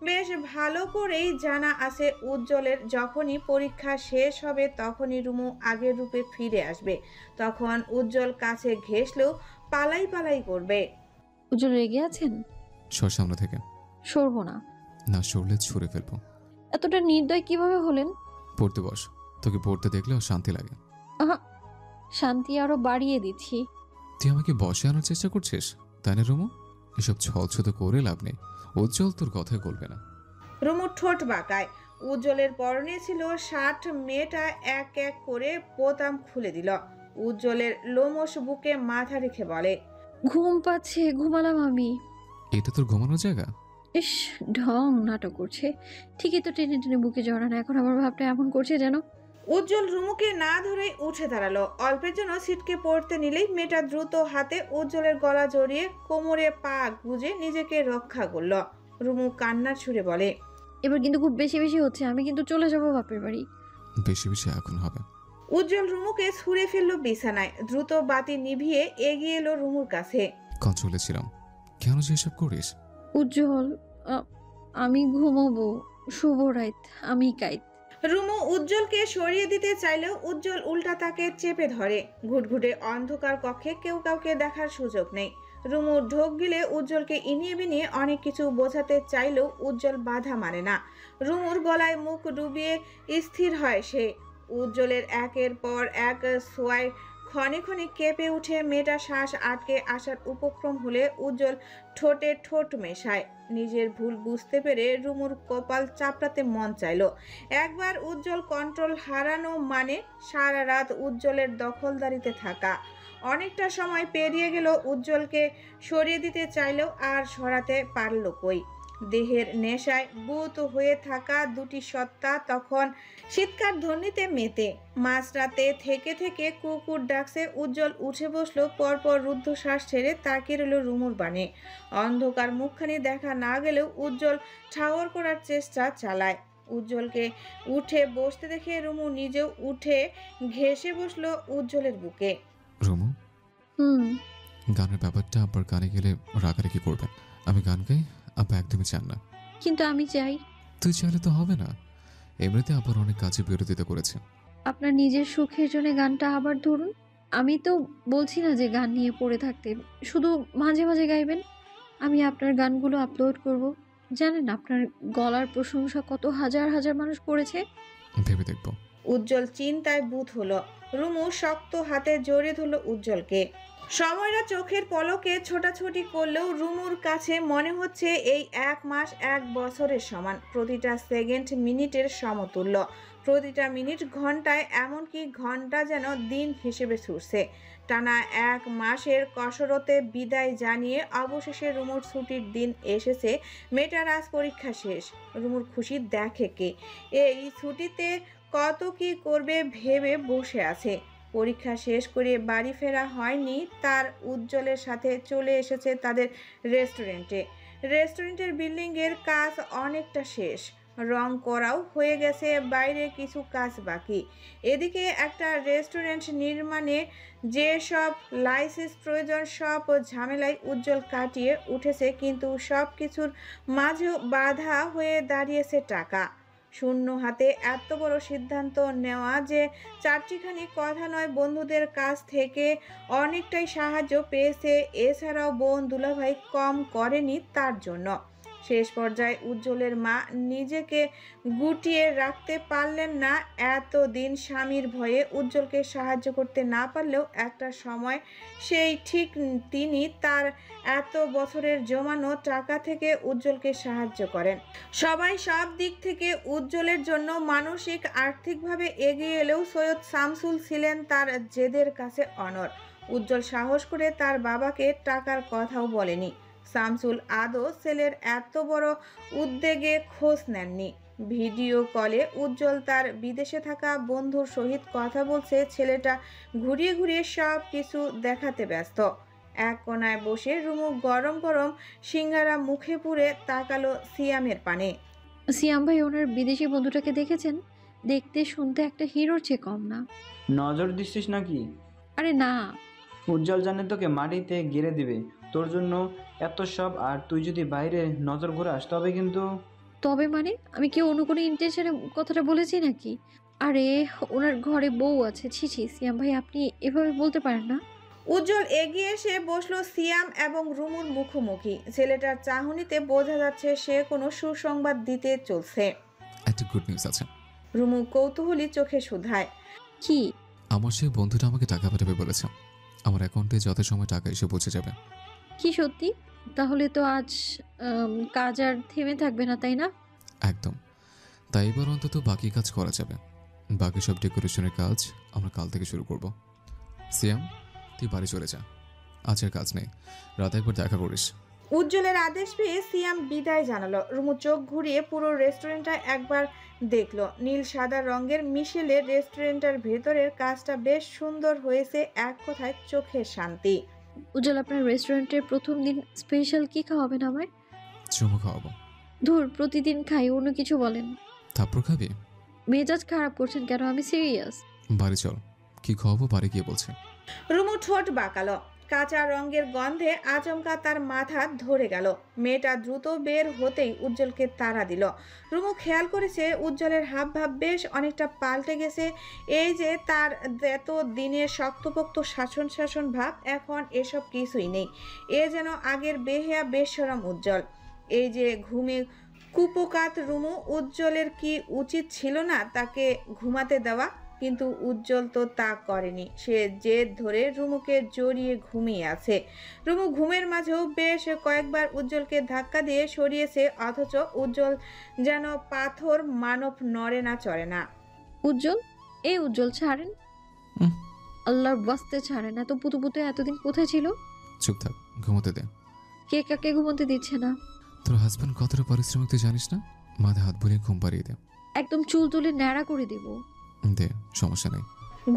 বেশ ভালো করেই জানা আছে উজ্জ্বলের যখনই পরীক্ষা শেষ হবে তখনই রুমু আগের রূপে ফিরে আসবে, তখন উজ্জ্বল কাছে ঘেঁষলেও পালাই পালাই করবে। উজ্জ্বল রেগে আছেন? সর সামনে থেকে। সরবো না। না সরলে ছুঁড়ে ফেলবো। এতটা নির্দয় কিভাবে হলেন? পড়তে বস, তোকে পড়তে দেখলেও শান্তি লাগে। আহা, শান্তি আরো বাড়িয়ে দিচ্ছি। তুই আমাকে বসে আনার চেষ্টা করছিস তাই না রুমু? এসব ছলছুতো করে লাভ নেই, উজ্জ্বল তোর কথাই বলবে না। রুমু ঠোঁট বাঁকায়। উজ্জ্বলের পরনে ছিল শার্ট, মেয়েটা এক এক করে বোতাম খুলে দিল। উজ্জ্বলের লোমশ বুকে মাথা রেখে বলে, ঘুম পাচ্ছে, ঘুমালাম আমি। এটা তোর ঘুমানোর জায়গা? ইস, ঢং নাটক করছে। ঠিকই তো টেনে টেনে বুকে জড়ানো, এখন আমার ভাবটা এমন করছে যেন। উজ্জ্বল রুমুকে না ধরে উঠে দাঁড়ালো। অল্পের জন্য সিটকে পড়তে নিলেই মেয়েটা দ্রুত হাতে উজ্জ্বলের গলা জড়িয়ে কোমরে পা গুজে নিজেকে রক্ষা করলো। রুমু কান্নার সুরে বলে, এবার কিন্তু খুব বেশি বেশি হচ্ছে, আমি কিন্তু চলে যাবো বাপের বাড়ি। বেশি বেশি এখন হবে। উজ্জ্বল রুমুকে ছুঁড়ে ফেললো বিছানায়, দ্রুত বাতি নিভিয়ে এগিয়ে এলো রুমুর কাছে। কখন চলেছিলাম, কেন যে এসব করিস? উজ্জ্বল, আমি ঘুমাবো। শুভ রাত, আমি কাইত। রুমু উজ্জ্বলকে সরিয়ে দিতে চাইলেও উজ্জ্বল উল্টা তাকে চেপে ধরে। ঘুটঘুটে অন্ধকার কক্ষে কেউ কাউকে দেখার সুযোগ নেই। রুমু ঢোক গিলে উজ্জ্বলকে ইনিয়ে বিনিয়ে অনেক কিছু বোঝাতে চাইলেও উজ্জ্বল বাধা মানে না। রুমুর গলায় মুখ ডুবিয়ে স্থির হয় সে। উজ্জ্বলের একের পর এক সোয়ায় ক্ষণে ক্ষণে কেঁপে উঠে মেয়েটা শ্বাস আটকে আসার উপক্রম হলে উজ্জ্বল ঠোঁটে ঠোঁট মেশায়। নিজের ভুল বুঝতে পেরে রুমুর কপাল চাপড়াতে মন চাইল। একবার উজ্জ্বল কন্ট্রোল হারানো মানে সারা রাত উজ্জ্বলের দখলদারিতে থাকা। অনেকটা সময় পেরিয়ে গেল, উজ্জ্বলকে সরিয়ে দিতে চাইলেও আর সরাতে পারল কই। দেহের নেশায় বুত হয়ে থাকা দুটি সত্তা তখন শীতকার ধ্বনিতে মেতে। মাঝরাতে থেকে থেকে কুকুর ডাকছে। উজ্জ্বল উঠে বসলো, পরপর রুদ্ধশ্বাস ছেড়ে তাকিয়ে রইল রুমুর বাণে। অন্ধকার মুখখানি দেখা না গেলেও উজ্জ্বল ঠাওর করার চেষ্টা চালায়। উজ্জ্বলকে উঠে বসতে দেখে রুমু নিজেও উঠে ঘেঁষে বসলো উজ্জ্বলের বুকে। রুমু, গানের ব্যাপারটা আব্বার গানে গেলে রাগারাগি করবেন। আমি গান গাই, আব্বা একদমই চান না। কিন্তু আমি চাই। তুই চাইলে তো হবে না, এমনিতে আব্বার অনেক কাজে বিরোধিতা করেছে। আপনার নিজের সুখের জন্য গানটা আবার ধরুন। আমি তো বলছি না যে গান নিয়ে পড়ে থাকতে, শুধু মাঝে মাঝে গাইবেন। আমি আপনার গানগুলো আপলোড করব। জানেন আপনার গলার প্রশংসা কত হাজার হাজার মানুষ করেছে। ভেবে দেখবো। উজ্জ্বল চিন্তায় বুঁদ হলো। রুমু শক্ত হাতে জড়িয়ে ধরল উজ্জ্বলকে। সময়টা চোখের পলকে ছোটাছুটি করলেও রুমুর কাছে মনে হচ্ছে এই 1 মাস 1 বছরের সমান। প্রতিটা সেকেন্ড মিনিটের সমতুল্য, প্রতিটা মিনিট ঘন্টায়, এমনকি ঘন্টা যেন দিন হিসেবে ছুটছে। টানা 1 মাসের কসরতে বিদায় জানিয়ে অবশেষে রুমুর ছুটির দিন এসেছে। মেয়েটার আজ পরীক্ষা শেষ। রুমুর খুশি দেখে কে। এই ছুটিতে কত কি করবে ভেবে বসে আছে। পরীক্ষা শেষ করে বাড়ি ফেরা হয়নি তার। উজ্জ্বলের সাথে চলে এসেছে তাদের রেস্টুরেন্টের বিল্ডিংয়ের কাজ অনেকটা শেষ, রং করাও হয়ে গেছে, বাইরে কিছু কাজ বাকি। এদিকে একটা রেস্টুরেন্ট নির্মাণে যে সব লাইসেন্স প্রয়োজন সব ঝামেলায় উজ্জ্বল কাটিয়ে উঠেছে, কিন্তু সব কিছুর মাঝেও বাধা হয়ে দাঁড়িয়েছে টাকা। শূন্য হাতে এত বড় সিদ্ধান্ত নেওয়া যে চারটিখানি কথা নয়, বন্ধুদের কাছ থেকে অনেকটাই সাহায্য পেয়েছে। এছাড়াও বোন দুলাভাই কম করেনি তার জন্য। শেষ পর্যায়ে উজ্জ্বলের মা নিজেকে গুটিয়ে রাখতে পারলেন না। এতদিন স্বামীর ভয়ে উজ্জ্বলকে সাহায্য করতে না পারলেও একটা সময় সেই ঠিক তিনি তার এত বছরের জমানো টাকা থেকে উজ্জ্বলকে সাহায্য করেন। সবাই সব দিক থেকে উজ্জ্বলের জন্য মানসিক আর্থিকভাবে এগিয়ে এলেও সৈয়দ শামসুল ছিলেন তার জেদের কাছে অনড়। উজ্জ্বল সাহস করে তার বাবাকে টাকার কথাও বলেনি। শামসুল আদৌ ছেলের এত বড় উদ্যোগে খোঁজ নেননি। ভিডিও কলে উজ্জ্বল তার বিদেশে থাকা বন্ধুর সহিত কথা বলছে। ছেলেটা ঘুরিয়ে ঘুরিয়ে সব কিছু দেখাতে ব্যস্ত। এক কোনায় বসে রুমু গরম গরম সিঙ্গারা মুখে পুরে তাকালো সিয়ামের পানে। সিয়াম ভাই ওনার বিদেশি বন্ধুটাকে দেখেছেন? দেখতে শুনতে একটা হিরোর চেয়ে কম না। নজর দিচ্ছিস নাকি? আরে না। উজ্জ্বল জানে তোকে মাটিতে গেড়ে দিবে। তোর জন্য এত সব, আর তুই যদি বাইরে নজর ঘুরাস তবে কিন্তু। তবে মানে আমি কি অন্য কোনো ইন্টেনশনে কথাটা বলেছি নাকি? আরে ওনার ঘরে বউ আছে। ছি ছি সিয়াম ভাই, আপনি এভাবে বলতে পারেন না। উজ্জ্বল এগিয়ে এসে বসলো সিয়াম এবং রুমুর মুখোমুখি। ছেলেটার চাহনিতে বোঝা যাচ্ছে সে কোনো সুসংবাদ দিতে চলছে। একটা গুড নিউজ আছে। রুমু কৌতূহলী চোখে শুধায়। কি? আমার সেই বন্ধুটা আমাকে টাকা পাঠাবে বলেছে। আমার অ্যাকাউন্টে যত সময় টাকা এসে পৌঁছে যাবে। কি সত্যি? তাহলে তো আজ কাজ আর থেমে থাকবে না, তাই না? একদম। তাই এবার অন্তত বাকি কাজ করা যাবে। বাকি সব ডেকোরেশনের কাজ আমরা কাল থেকে শুরু করব। সিয়াম, তুই বাড়ি চলে যা, আজ আর কাজ নেই। রাতে একবার দেখা করিস। উজ্জ্বলের আদেশ পেয়ে সিয়াম বিদায় জানালো। রুমু চোখ ঘুরিয়ে পুরো রেস্টুরেন্টটা একবার দেখলো। নীল সাদা রঙের মিশেলের রেস্টুরেন্টের ভেতরের কাজটা বেশ সুন্দর হয়েছে, এক কথায় চোখের শান্তি। উজ্জ্বল, আপনার রেস্টুরেন্টের প্রথম দিন স্পেশাল কি খাওয়াবেন আমায়? চুমু খাওয়াবো। ধুর, প্রতিদিন খাই, অন্য কিছু বলেন। থাপ্পড় খাবি? মেজাজ খারাপ করছেন কেন? আমি সিরিয়াস। বাড়ি চল, কি খাওয়াবো বাড়ি গিয়ে বলছে। রুমু ঠোঁট বাঁকালো। কাঁচা রঙের গন্ধে আচমকা তার মাথা ধরে গেল। মেয়েটা দ্রুত বের হতেই উজ্জ্বলকে তাড়া দিল। রুমু খেয়াল করেছে উজ্জ্বলের হাব ভাব বেশ অনেকটা পাল্টে গেছে। এই যে তার এত দিনের শক্তপোক্ত শাসন শাসন ভাব, এখন এসব কিছুই নেই। এ যেন আগের বেহেয়া বেশরম উজ্জ্বল। এই যে ঘুমে কুপোকাত রুমু, উজ্জ্বলের কি উচিত ছিল না তাকে ঘুমাতে দেওয়া? কিন্তু উজ্জ্বল তো তা করেনি। সে জেদ ধরে রুমুকে জড়িয়ে ঘুমিয়ে আছে। রুমু ঘুমের মাঝেও বেশ কয়েকবার উজ্জ্বলকে ধাক্কা দিয়ে সরিয়েছে, অথচ উজ্জ্বল যেন পাথর, মানব নড়ে না চড়ে না। উজ্জ্বল, এই উজ্জ্বল ছাড়েন। হুম। আল্লাহর বাস্তে ছাড়েন। এত পুতুপুতু এতদিন কোথায় ছিল? চুপ থাক, ঘুমোতে দে। কে কাকে ঘুমোতে দিচ্ছে না? তোর হাজব্যান্ড কতটা পরিশ্রমিক তুই জানিস না? মাথায় হাত বুলিয়ে ঘুম পাড়িয়ে দে। একদম চুল তুলে ন্যাড়া করে দিব। দে, সমস্যা নেই।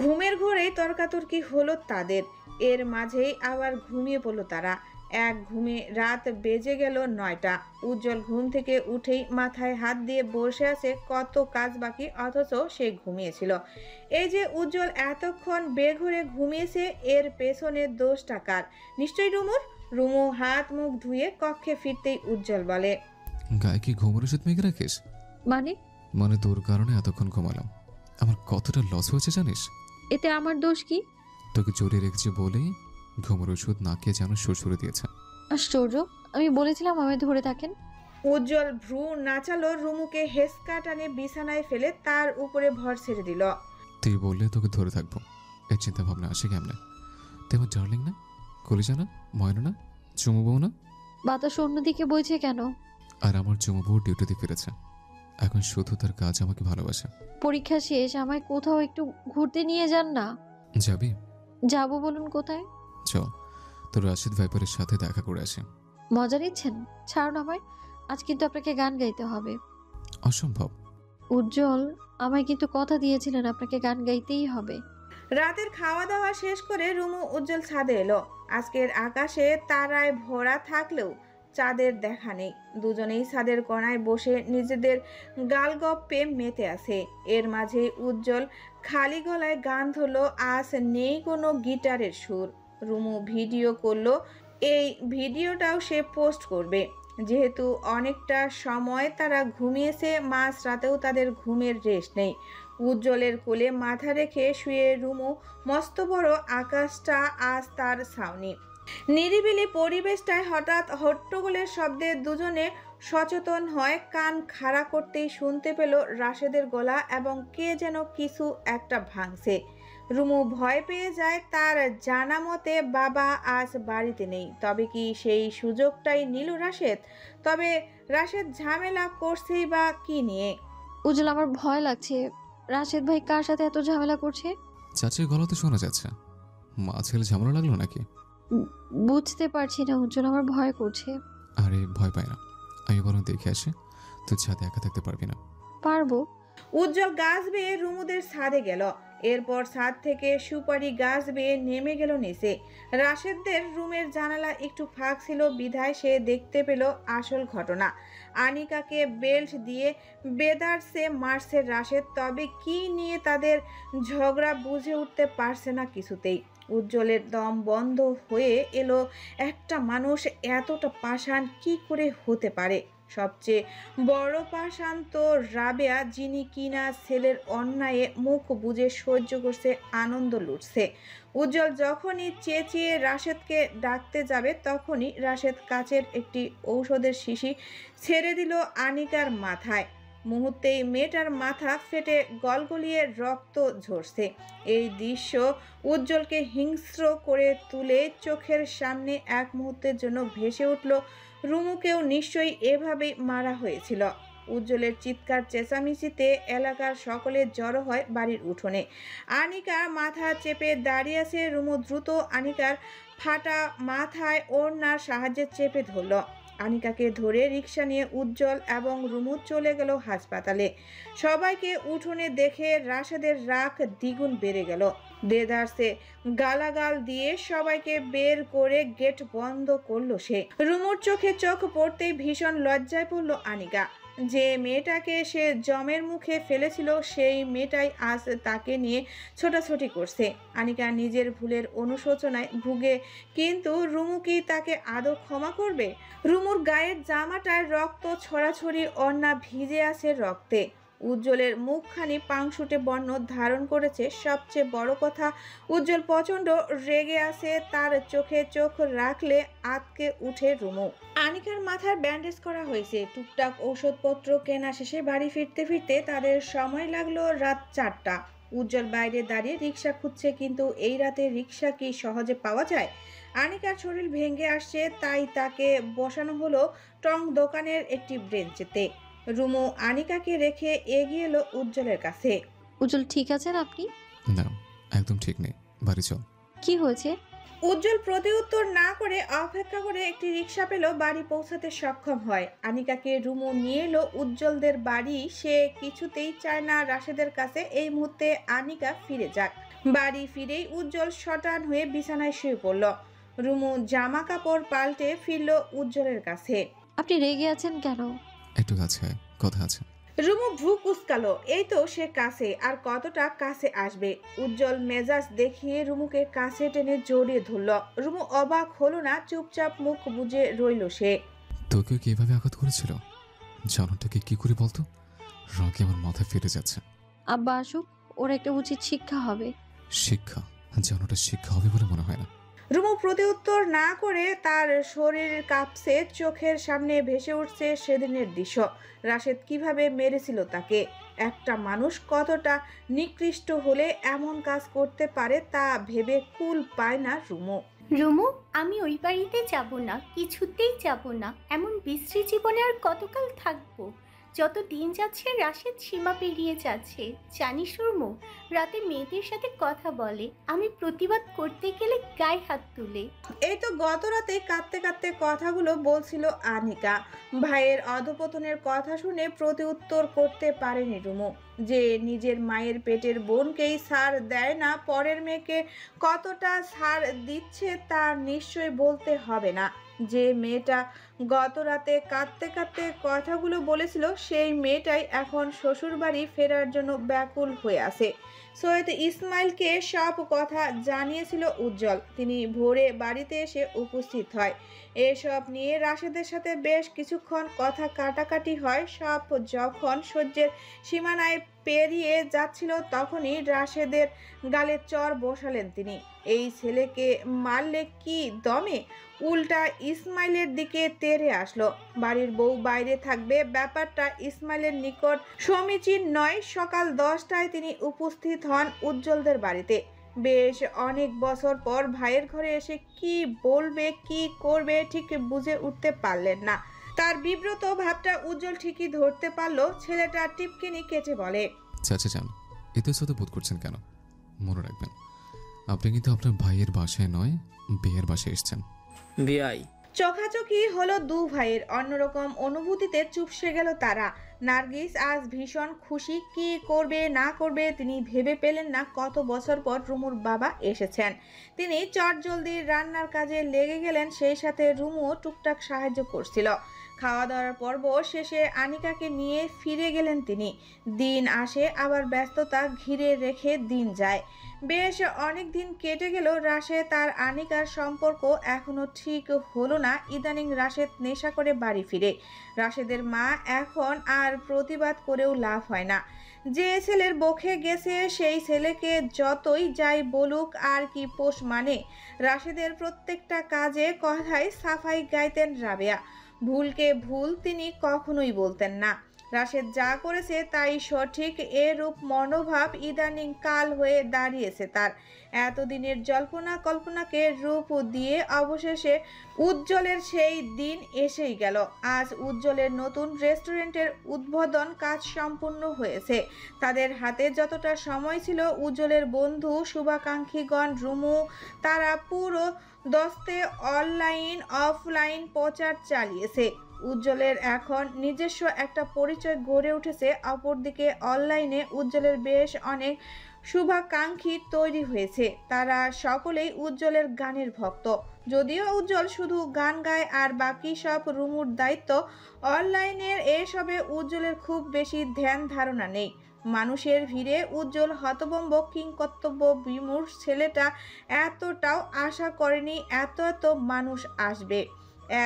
ঘুমের ঘোরেই তর্কাতর্কি হলো তাদের। এর মাঝেই আবার ঘুমিয়ে পড়লো তারা। এক ঘুমে রাত বেজে গেল 9টা। উজ্জ্বল ঘুম থেকে উঠেই মাথায় হাত দিয়ে বসে আছে, কত কাজ বাকি, অথচ সে ঘুমিয়েছিল। এই যে উজ্জ্বল এতক্ষণ বেঘরে ঘুমিয়েছে, এর পেছনে দোষটা কার? নিশ্চয়ই রুমুর। রুমু হাত মুখ ধুয়ে কক্ষে ফিরতেই উজ্জ্বল বলে, গায়ে কি ঘুমের ওষুধ মেখে রাখিস? মানে তোর কারণে এতক্ষণ ঘুমালাম। আমার কতটা লস হয়েছে জানিস? এতে আমার দোষ কি? তোকে জড়িয়ে রেখেছি বলেই ঘুমের ওষুধ না খেয়ে যেন শ্বশুরে দিয়েছে। আশ্চর্য, আমি বলেছিলাম আমায় ধরে থাকেন। উজ্জ্বল ভ্রু নাচালো। রুমুকে হেসকা টানে বিছানায় ফেলে তার উপরে ভর ছেড়ে দিল। তুই বললে তোকে ধরে থাকবো, এর চিন্তা ভাবনা আসে কেমনে? তুই আমার ডার্লিং না, কলিজা না, ময়না না, চুমু বউ না? বাতাস অন্যদিকে বইছে কেন? আর আমার চুমু বউ ডিউটিতে ফিরেছে। এখন শুধু তার কাজ আমাকে ভালোবাসে। পরীক্ষা শেষ, আমায় কোথাও একটু ঘুরতে নিয়ে যান না। যাবি? যাবো বলুন, কোথায়? চল, তোর রাশিদ ভাইপারের সাথে দেখা করে আসে। মজা নিচ্ছেন? ছাড়ুন আমায়, আজ কিন্তু আপনাকে গান গাইতে হবে। অসম্ভব। উজ্জ্বল, আমায় কিন্তু কথা দিয়েছিলেন আপনাকে গান গাইতেই হবে। রাতের খাওয়া দাওয়া শেষ করে রুমু উজ্জ্বল ছাদে এলো। আজকের আকাশে তারায় ভরা থাকলেও চাঁদের দেখা নেই। দুজনেই ছাদের কোণায় বসে নিজেদের গালগপ্পে মেতে আছে। এর মাঝে উজ্জ্বল খালি গলায় গান ধরলো, আজ নেই কোনো গিটারের সুর। রুমু ভিডিও করলো। এই ভিডিওটাও সে পোস্ট করবে। যেহেতু অনেকটা সময় তারা ঘুমিয়েছে, মাঝ রাতেও তাদের ঘুমের রেস্ট নেই। উজ্জ্বলের কোলে মাথা রেখে শুয়ে রুমু। মস্ত বড় আকাশটা আজ তার ছাউনি। নিরিবিলি পরিবেশটায় হঠাৎ হট্টগোলের শব্দে দুজনে সচেতন হয়। কান খাড়া করতেই শুনতে পেল রাশেদের গলা এবং কে যেন কিছু একটা ভাঙছে। রুমু ভয় পেয়ে যায়। তার জানা মতে বাবা আজ বাড়িতে নেই। তবে কি সেই সুযোগটাই নিল রাশেদ? তবে রাশেদ ঝামেলা করছেই বা কি নিয়ে? উজ্জ্বল, আমার ভয় লাগছে। রাশেদ ভাই কার সাথে এত ঝামেলা করছে? চাচির গলাতে শোনা যাচ্ছে। মা ছেলে ঝামেলা লাগলো নাকি? বুঝতে পারছি না উজ্জ্বল, আমার ভয় করছে। আরে ভয় পাই না, আমি বরং দেখে আসি। তুই ছাদে একা থাকতে পারবি না। পারবো। উজ্জ্বল গাছ বেয়ে রুমুদের ছাদে গেল। এরপর ছাদ থেকে সুপারি গাছ বেয়ে নেমে গেল নিচে। রাশেদদের রুমের জানালা একটু ফাঁক ছিল বিধায় সে দেখতে পেল আসল ঘটনা। আনিকাকে বেল্ট দিয়ে বেদারসে মারছে রাশেদ। তবে কি নিয়ে তাদের ঝগড়া বুঝে উঠতে পারছে না কিছুতেই। উজ্জ্বলের দম বন্ধ হয়ে এলো। একটা মানুষ এতটা পাষাণ কি করে হতে পারে? সবচেয়ে বড় পাষাণ তো রাবেয়া, যিনি কিনা ছেলের অন্যায়ে মুখ বুজে সহ্য করছে, আনন্দ লুটছে। উজ্জ্বল যখনই চেঁচিয়ে রাশেদকে ডাকতে যাবে তখনই রাশেদ কাচের একটি ঔষধের শিশি ছেড়ে দিল আনিকার মাথায়। মুহূর্তেই মেয়েটার মাথা ফেটে গলগলিয়ে রক্ত ঝরছে। এই দৃশ্য উজ্জ্বলকে হিংস্র করে তুলে চোখের সামনে এক মুহূর্তের জন্য ভেসে উঠল রুমুকেও নিশ্চয়ই এভাবেই মারা হয়েছিল। উজ্জ্বলের চিৎকার চেঁচামেচিতে এলাকার সকলে জড়ো হয় বাড়ির উঠোনে। আনিকার মাথা চেপে দাঁড়িয়ে আছে রুমু। দ্রুত আনিকার ফাটা মাথায় ওড়নার সাহায্যে চেপে ধরল। আনিকাকে ধরে রিকশা নিয়ে উজ্জ্বল এবং রুমু চলে গেল হাসপাতালে। সবাইকে উঠোনে দেখে রাশেদের রাগ দ্বিগুণ বেড়ে গেল। দেদারসে গালাগাল দিয়ে সবাইকে বের করে গেট বন্ধ করলো সে। রুমুর চোখে চোখ পড়তেই ভীষণ লজ্জায় পড়ল আনিকা। যে মেয়েটাকে সে জমের মুখে ফেলেছিল সেই মেয়েটাই আজ তাকে নিয়ে ছোটাছুটি করছে। আনিকা নিজের ভুলের অনুশোচনায় ভুগে, কিন্তু রুমু কি তাকে আদৌ ক্ষমা করবে? রুমুর গায়ের জামাটায় রক্ত ছড়াছড়ি, ওড়না ভিজে আছে রক্তে। উজ্জ্বলের মুখখানি পাংশুটে বর্ণ ধারণ করেছে। সবচেয়ে বড় কথা, উজ্জ্বল প্রচণ্ড রেগে আছে। তার চোখে চোখ রাখলে আতকে উঠে রুমু। আনিকার মাথার ব্যান্ডেজ করা হয়েছে। টুকটাক ঔষধপত্র কেনা শেষে বাড়ি ফিরতে ফিরতে তাদের সময় লাগলো রাত 4টা। উজ্জ্বল বাইরে দাঁড়িয়ে রিক্সা খুঁজছে, কিন্তু এই রাতে রিক্সা কি সহজে পাওয়া যায়? আনিকার শরীর ভেঙে আসছে, তাই তাকে বসানো হলো টং দোকানের একটি ব্রেঞ্চেতে। রুমু আনিকাকে রেখে এগিয়ে এলো উজ্জ্বলের কাছে। উজ্জ্বল, ঠিক আছেন আপনি? না, একদম ঠিক নেই, বাড়ি চল। কি হয়েছে? উজ্জ্বল প্রতিউত্তর না করে অপেক্ষা করে একটি রিক্সা পেল, বাড়ি পৌঁছাতে সক্ষম হয়। আনিকাকে রুমু নিয়ে এলো উজ্জ্বলদের বাড়ি। সে কিছুতেই চায় না রাশেদের কাছে এই মুহূর্তে আনিকা ফিরে যাক। বাড়ি ফিরেই উজ্জ্বল শটান হয়ে বিছানায় শুয়ে পড়ল। রুমু জামা কাপড় পাল্টে ফিরল উজ্জ্বলের কাছে। আপনি রেগে আছেন কেন? একটু কাছে কথা আছে। রুমু ভ্রু কুঁচকালো। এই তো সে কাছে, আর কতটা কাছে আসবে? উজ্জ্বল মেজাজ দেখিয়ে রুমুকে কাছে টেনে জড়িয়ে ধরল। রুমু অবাক হলো না, চুপচাপ মুখ বুজে রইল সে। তোকেও কি এভাবে আঘাত করেছিল? জানোটাকে কি করে বলতো? রাগে আমার মাথায় ফেটে যাচ্ছে। আব্বা আসুক, ওর একটা উচিত শিক্ষা হবে। শিক্ষা? জানোটা শিক্ষা হবে বলে মনে হয় না। রুমু প্রতিউত্তর না করে তার শরীর কাঁপছে। চোখের সামনে ভেসে উঠছে সেদিনের দৃশ্য। রাশেদ কিভাবে মেরেছিল তাকে। একটা মানুষ কতটা নিকৃষ্ট হলে এমন কাজ করতে পারে তা ভেবে কুল পায় না রুমু। রুমু, আমি ওই বাড়িতে যাব না, কিছুতেই যাব না। এমন বিশ্রী জীবনে আর কতকাল থাকবো? যত দিন যাচ্ছে রাশেদ সীমা পেরিয়ে যাচ্ছে। জানিস রুমু, রাতে মেয়েদের সাথে কথা বলে, আমি প্রতিবাদ করতে গেলে গায়ে হাত তুলে। এই তো গত রাতে কাঁদতে কাঁদতে কথাগুলো বলছিল আনিকা। ভাইয়ের অধপতনের কথা শুনে প্রতিউত্তর করতে পারেনি রুমু। যে নিজের মায়ের পেটের বোনকেই ছাড় দেয় না, পরের মেয়েকে কতটা ছাড় দিচ্ছে তা নিশ্চয় বলতে হবে না। যে মেয়েটা গত রাতে কাঁদতে কাঁদতে কথাগুলো বলেছিল, সেই মেয়েটাই এখন শ্বশুরবাড়ি ফেরার জন্য ব্যাকুল হয়ে আছে। সৈয়দ ইসমাইলকে সব কথা জানিয়েছিল উজ্জ্বল। তিনি ভোরে বাড়িতে এসে উপস্থিত হয়। এসব নিয়ে রাশেদের সাথে বেশ কিছুক্ষণ কথা কাটাকাটি হয়। সব যখন সহ্যের সীমানায় পেরিয়ে যাচ্ছিল তখনই রাশেদের গালে চর বসালেন তিনি। এই ছেলেকে মারলে কি দমে? উল্টা ইসমাইলের দিকে তেড়ে আসলো। বাড়ির বউ বাইরে থাকবে, ব্যাপারটা ইসমাইলের নিকট সমীচীন নয়। সকাল 10টায় তিনি উপস্থিত হন উজ্জ্বলদের বাড়িতে। বেশ অনেক বছর পর ভাইয়ের ঘরে এসে কি বলবে কি করবে ঠিক বুঝে উঠতে পারলেন না। তার বিব্রত ভাবটা উজ্জ্বল ঠিকই ধরতে পারলো। ছেলেটা টিপকিনি কেটে বলে, চাচা যান, এতে সাথে বোধ করছেন কেন? মনে রাখবেন, আপনি কিন্তু আপনার ভাইয়ের বাসায় নয়, বিয়ের বাসায় এসেছেন। বিয়াই। চোখাচোখি হলো দু ভাইয়ের, অন্যরকম অনুভূতিতে চুপসে গেল তারা। নার্গিস আজ ভীষণ খুশি, কি করবে না করবে তিনি ভেবে পেলেন না। কত বছর পর রুমুর বাবা এসেছেন, তিনি চটজলদি রান্নার কাজে লেগে গেলেন, সেই সাথে রুমুও টুকটাক সাহায্য করছিল। খাওয়া দাওয়ার পর্ব শেষে আনিকাকে নিয়ে ফিরে গেলেন তিনি। দিন আসে আবার ব্যস্ততা ঘিরে রেখে দিন যায়। বেশ অনেক দিন কেটে গেল। রাশেদ তার আনিকার সম্পর্ক এখনো ঠিক হলো না। ইদানিং রাশেদ নেশা করে বাড়ি ফিরে। রাশেদের মা এখন আর প্রতিবাদ করেও লাভ হয় না। যে ছেলের বখে গেছে সেই ছেলেকে যতই যাই বলুক আর কি পোষ মানে। রাশেদের প্রত্যেকটা কাজে কথায় সাফাই গাইতেন রাবেয়া। ভুলকে ভুল তিনি কখনোই বলতেন না। রাশেদ যা করেছে তাই সঠিক, এরূপ মনোভাব ইদানিং কাল হয়ে দাঁড়িয়েছে তার। এতদিনের জল্পনা কল্পনাকে রূপ দিয়ে অবশেষে উজ্জ্বলের সেই দিন এসেই গেল। আজ উজ্জ্বলের নতুন রেস্টুরেন্টের উদ্বোধন কাজ সম্পূর্ণ হয়েছে। তাদের হাতে যতটা সময় ছিল, উজ্জ্বলের বন্ধু শুভাকাঙ্ক্ষীগণ রুমু তারা পুরো দস্তে অনলাইন অফলাইন প্রচার চালিয়েছে। উজ্জ্বলের এখন নিজস্ব একটা পরিচয় গড়ে উঠেছে। অপরদিকে অনলাইনে উজ্জ্বলের বেশ অনেক শুভাকাঙ্ক্ষী তৈরি হয়েছে। তারা সকলেই উজ্জ্বলের গানের ভক্ত। যদিও উজ্জ্বল শুধু গান গায় আর বাকি সব রুমুর দায়িত্ব, অনলাইনের এসবে উজ্জ্বলের খুব বেশি ধ্যান ধারণা নেই। মানুষের ভিড়ে উজ্জ্বল হতভম্ব, কিংকর্তব্য বিমূঢ়। ছেলেটা এতটাও আশা করেনি এত মানুষ আসবে।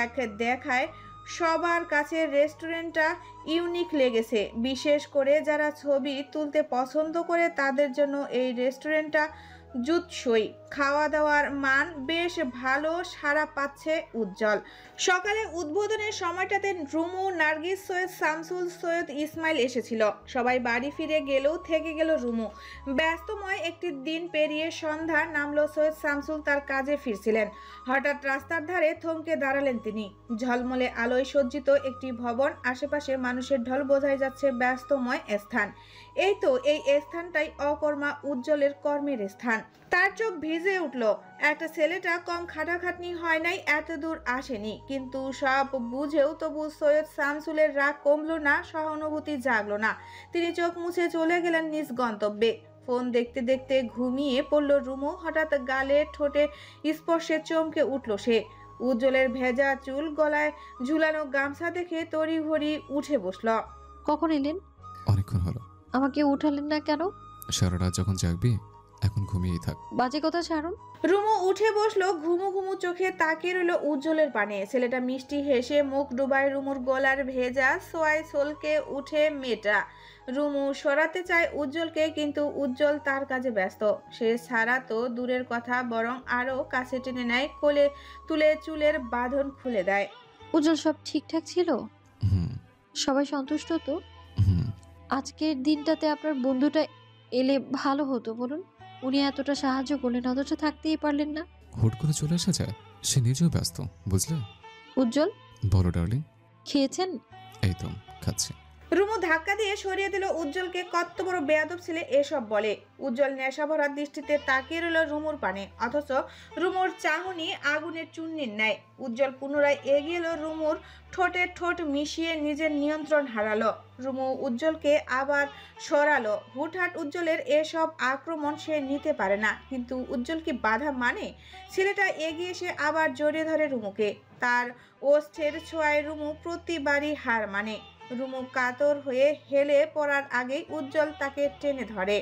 এক দেখায় সবার কাছে রেস্টুরেন্টটা ইউনিক লেগেছে। বিশেষ করে যারা ছবি তুলতে পছন্দ করে তাদের জন্য এই রেস্টুরেন্টটা জুৎসই। খাওয়া দাওয়ার মান বেশ ভালো, সাড়া পাচ্ছে উজ্জ্বল। সকালে উদ্বোধনের সময়টাতে রুমু, নার্গিস, সৈয়দ শামসুল, সৈয়দ ইসমাইল এসেছিল। সবাই বাড়ি ফিরে গেলেও থেকে গেল রুমু। ব্যস্তময় একটি দিন পেরিয়ে সন্ধ্যা নামলো। সৈয়দ শামসুল তার কাজে ফিরছিলেন। হঠাৎ রাস্তার ধারে থমকে দাঁড়ালেন তিনি। ঝলমলে আলোয় সজ্জিত একটি ভবন, আশেপাশে মানুষের ঢল, বোঝাই যাচ্ছে ব্যস্তময় স্থান। এই তো এই স্থানটাই অকর্মা উজ্জ্বলের কর্মের স্থান। তার চোখ ভিজে উঠল। একটা ছেলেটা কম খাটাখাটনি হয় নাই, এত দূর আসেনি। কিন্তু সব বুঝেও তবু সৈয়দ শামসুলের রাগ কমলো না, সহানুভূতি জাগলো না। তিনি চোখ মুছে চলে গেলেন নিজ গন্তব্যে। ফোন দেখতে দেখতে ঘুমিয়ে পড়ল রুমু। হঠাৎ গালে ঠোঁটে স্পর্শে চমকে উঠল সে। উজ্জ্বলের ভেজা চুল, গলায় ঝুলানো গামছা দেখে তড়িঘড়ি উঠে বসল। কখন এলেন? অনেকক্ষণ হলো। আমাকে উঠালেন না কেন? সারা রাত যখন জাগবি এখন ঘুমিয়েই থাক। বাজে কথা ছাড়ুন। রুমু উঠে বসলো। ঘুমু ঘুমু চোখে তাকিয়ে রইল উজ্জ্বলের পানে। ছেলেটা মিষ্টি হেসে মুখ ডুবায় রুমুর গলার ভেজা সোয়াই সোলকে উঠে মেয়েটা। রুমু সরাতে চায় উজ্জ্বলকে, কিন্তু উজ্জ্বল তার কাজে ব্যস্ত। সে ছাড়া তো দূরের কথা, বরং আরো কাছে টেনে নেয়, কোলে তুলে চুলের বাঁধন খুলে দেয়। উজ্জ্বল, সব ঠিকঠাক ছিল? হুম সবাই সন্তুষ্ট তো? হুম আজকের দিনটাতে আপনার বন্ধুটা এলে ভালো হতো বলুন। উনি এতটা সাহায্য করলেন, অথচ থাকতেই পারলেন না। হুট করে চলে আসা যায়, সে নিজেও ব্যস্ত, বুঝলে? উজ্জ্বল, বলো ডার্লিং। খেয়েছেন? এই তো খাচ্ছি। রুমু ধাক্কা দিয়ে সরিয়ে দিল উজ্জ্বলকে। কত বড় বেয়াদব ছেলে এসব বলে। উজ্জ্বল নেশা ভরা দৃষ্টিতে তাকিয়ে রইল রুমুর পানে, অথচ রুমুর চাহনি আগুনের চুন্নির ন্যায়। উজ্জ্বল পুনরায় এগিয়ে এলো রুমুর ঠোঁটে ঠোঁট মিশিয়ে নিজের নিয়ন্ত্রণ হারালো। রুমু উজ্জ্বলকে আবার সরালো। হুটহাট উজ্জ্বলের এসব আক্রমণ সে নিতে পারে না, কিন্তু উজ্জ্বল কি বাধা মানে? ছেলেটা এগিয়ে এসে আবার জড়িয়ে ধরে রুমুকে। তার ওষ্ঠের ছোঁয়ায় রুমু প্রতিবারই হার মানে। রুমু কাতর হয়ে হেলে পড়ার আগেই উজ্জ্বল তাকে টেনে ধরে।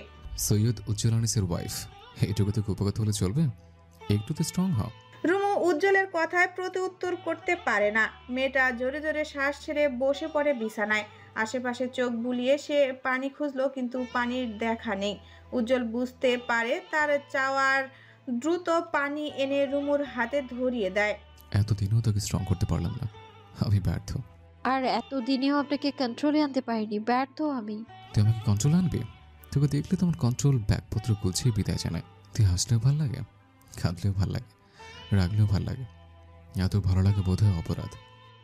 সৈয়দ উজ্জ্বল আনিসের ওয়াইফ, এইটুকু তো উপকার হলে চলবে, একটু তো স্ট্রং হও। রুমু উজ্জ্বলের কথায় প্রতি উত্তর করতে পারে না। মেয়েটা জোরে জোরে শ্বাস ছেড়ে বসে পড়ে বিছানায়। আশেপাশে চোখ বুলিয়ে সে পানি খুঁজলো, কিন্তু পানির দেখা নেই। উজ্জ্বল বুঝতে পারে তার চাওয়ার, দ্রুত পানি এনে রুমুর হাতে ধরিয়ে দেয়। এতদিনও তোকে স্ট্রং করতে পারলাম না, আমি ব্যর্থ। আর এতদিনেও আপনাকে কন্ট্রোলে আনতে পারিনি, ব্যর্থ আমি। তুই আমাকে কন্ট্রোল আনবি? তোকে দেখলে তোমার কন্ট্রোল ব্যাগপত্র গুছিয়ে বিদায় জানায়। তুই হাসলেও ভাল লাগে, কাঁদলেও ভাল লাগে, রাগলেও ভাল লাগে। এত ভালো লাগে বোধহয় অপরাধ।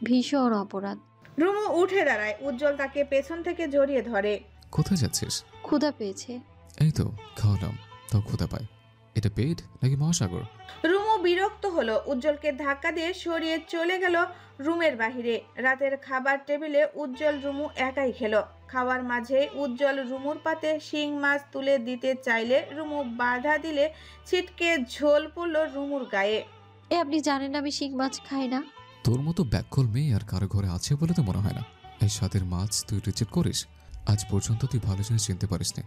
ভীষণ অপরাধ। রুমু উঠে দাঁড়ায়। উজ্জ্বল তাকে পেছন থেকে জড়িয়ে ধরে। কোথায় যাচ্ছিস? ক্ষুধা পেয়েছে। এই তো খাওয়ালাম, তাও ক্ষুধা পায়। এটা পেট নাকি মহাসাগর? রুমু বিরক্ত হলো, উজ্জ্বলকে ধাক্কা দিয়ে সরিয়ে চলে গেল রুমের বাহিরে। রাতের খাবার টেবিলে উজ্জ্বল রুমু একাই খেলো। খাওয়ার মাঝে উজ্জ্বল রুমুর পাতে শিং মাছ তুলে দিতে চাইলে রুমু বাধা দিলে ছিটকে ঝোল পড়লো রুমুর গায়ে। আপনি জানেন আমি শিং মাছ খাই না। তোর মতো ব্যাককল মেয়ে আর কারো ঘরে আছে বলে তো মনে হয় না। এই স্বাদের মাছ তুই রিজেক্ট করিস? আজ পর্যন্ত তুই ভালো জিনিস চিনতে পারিস না।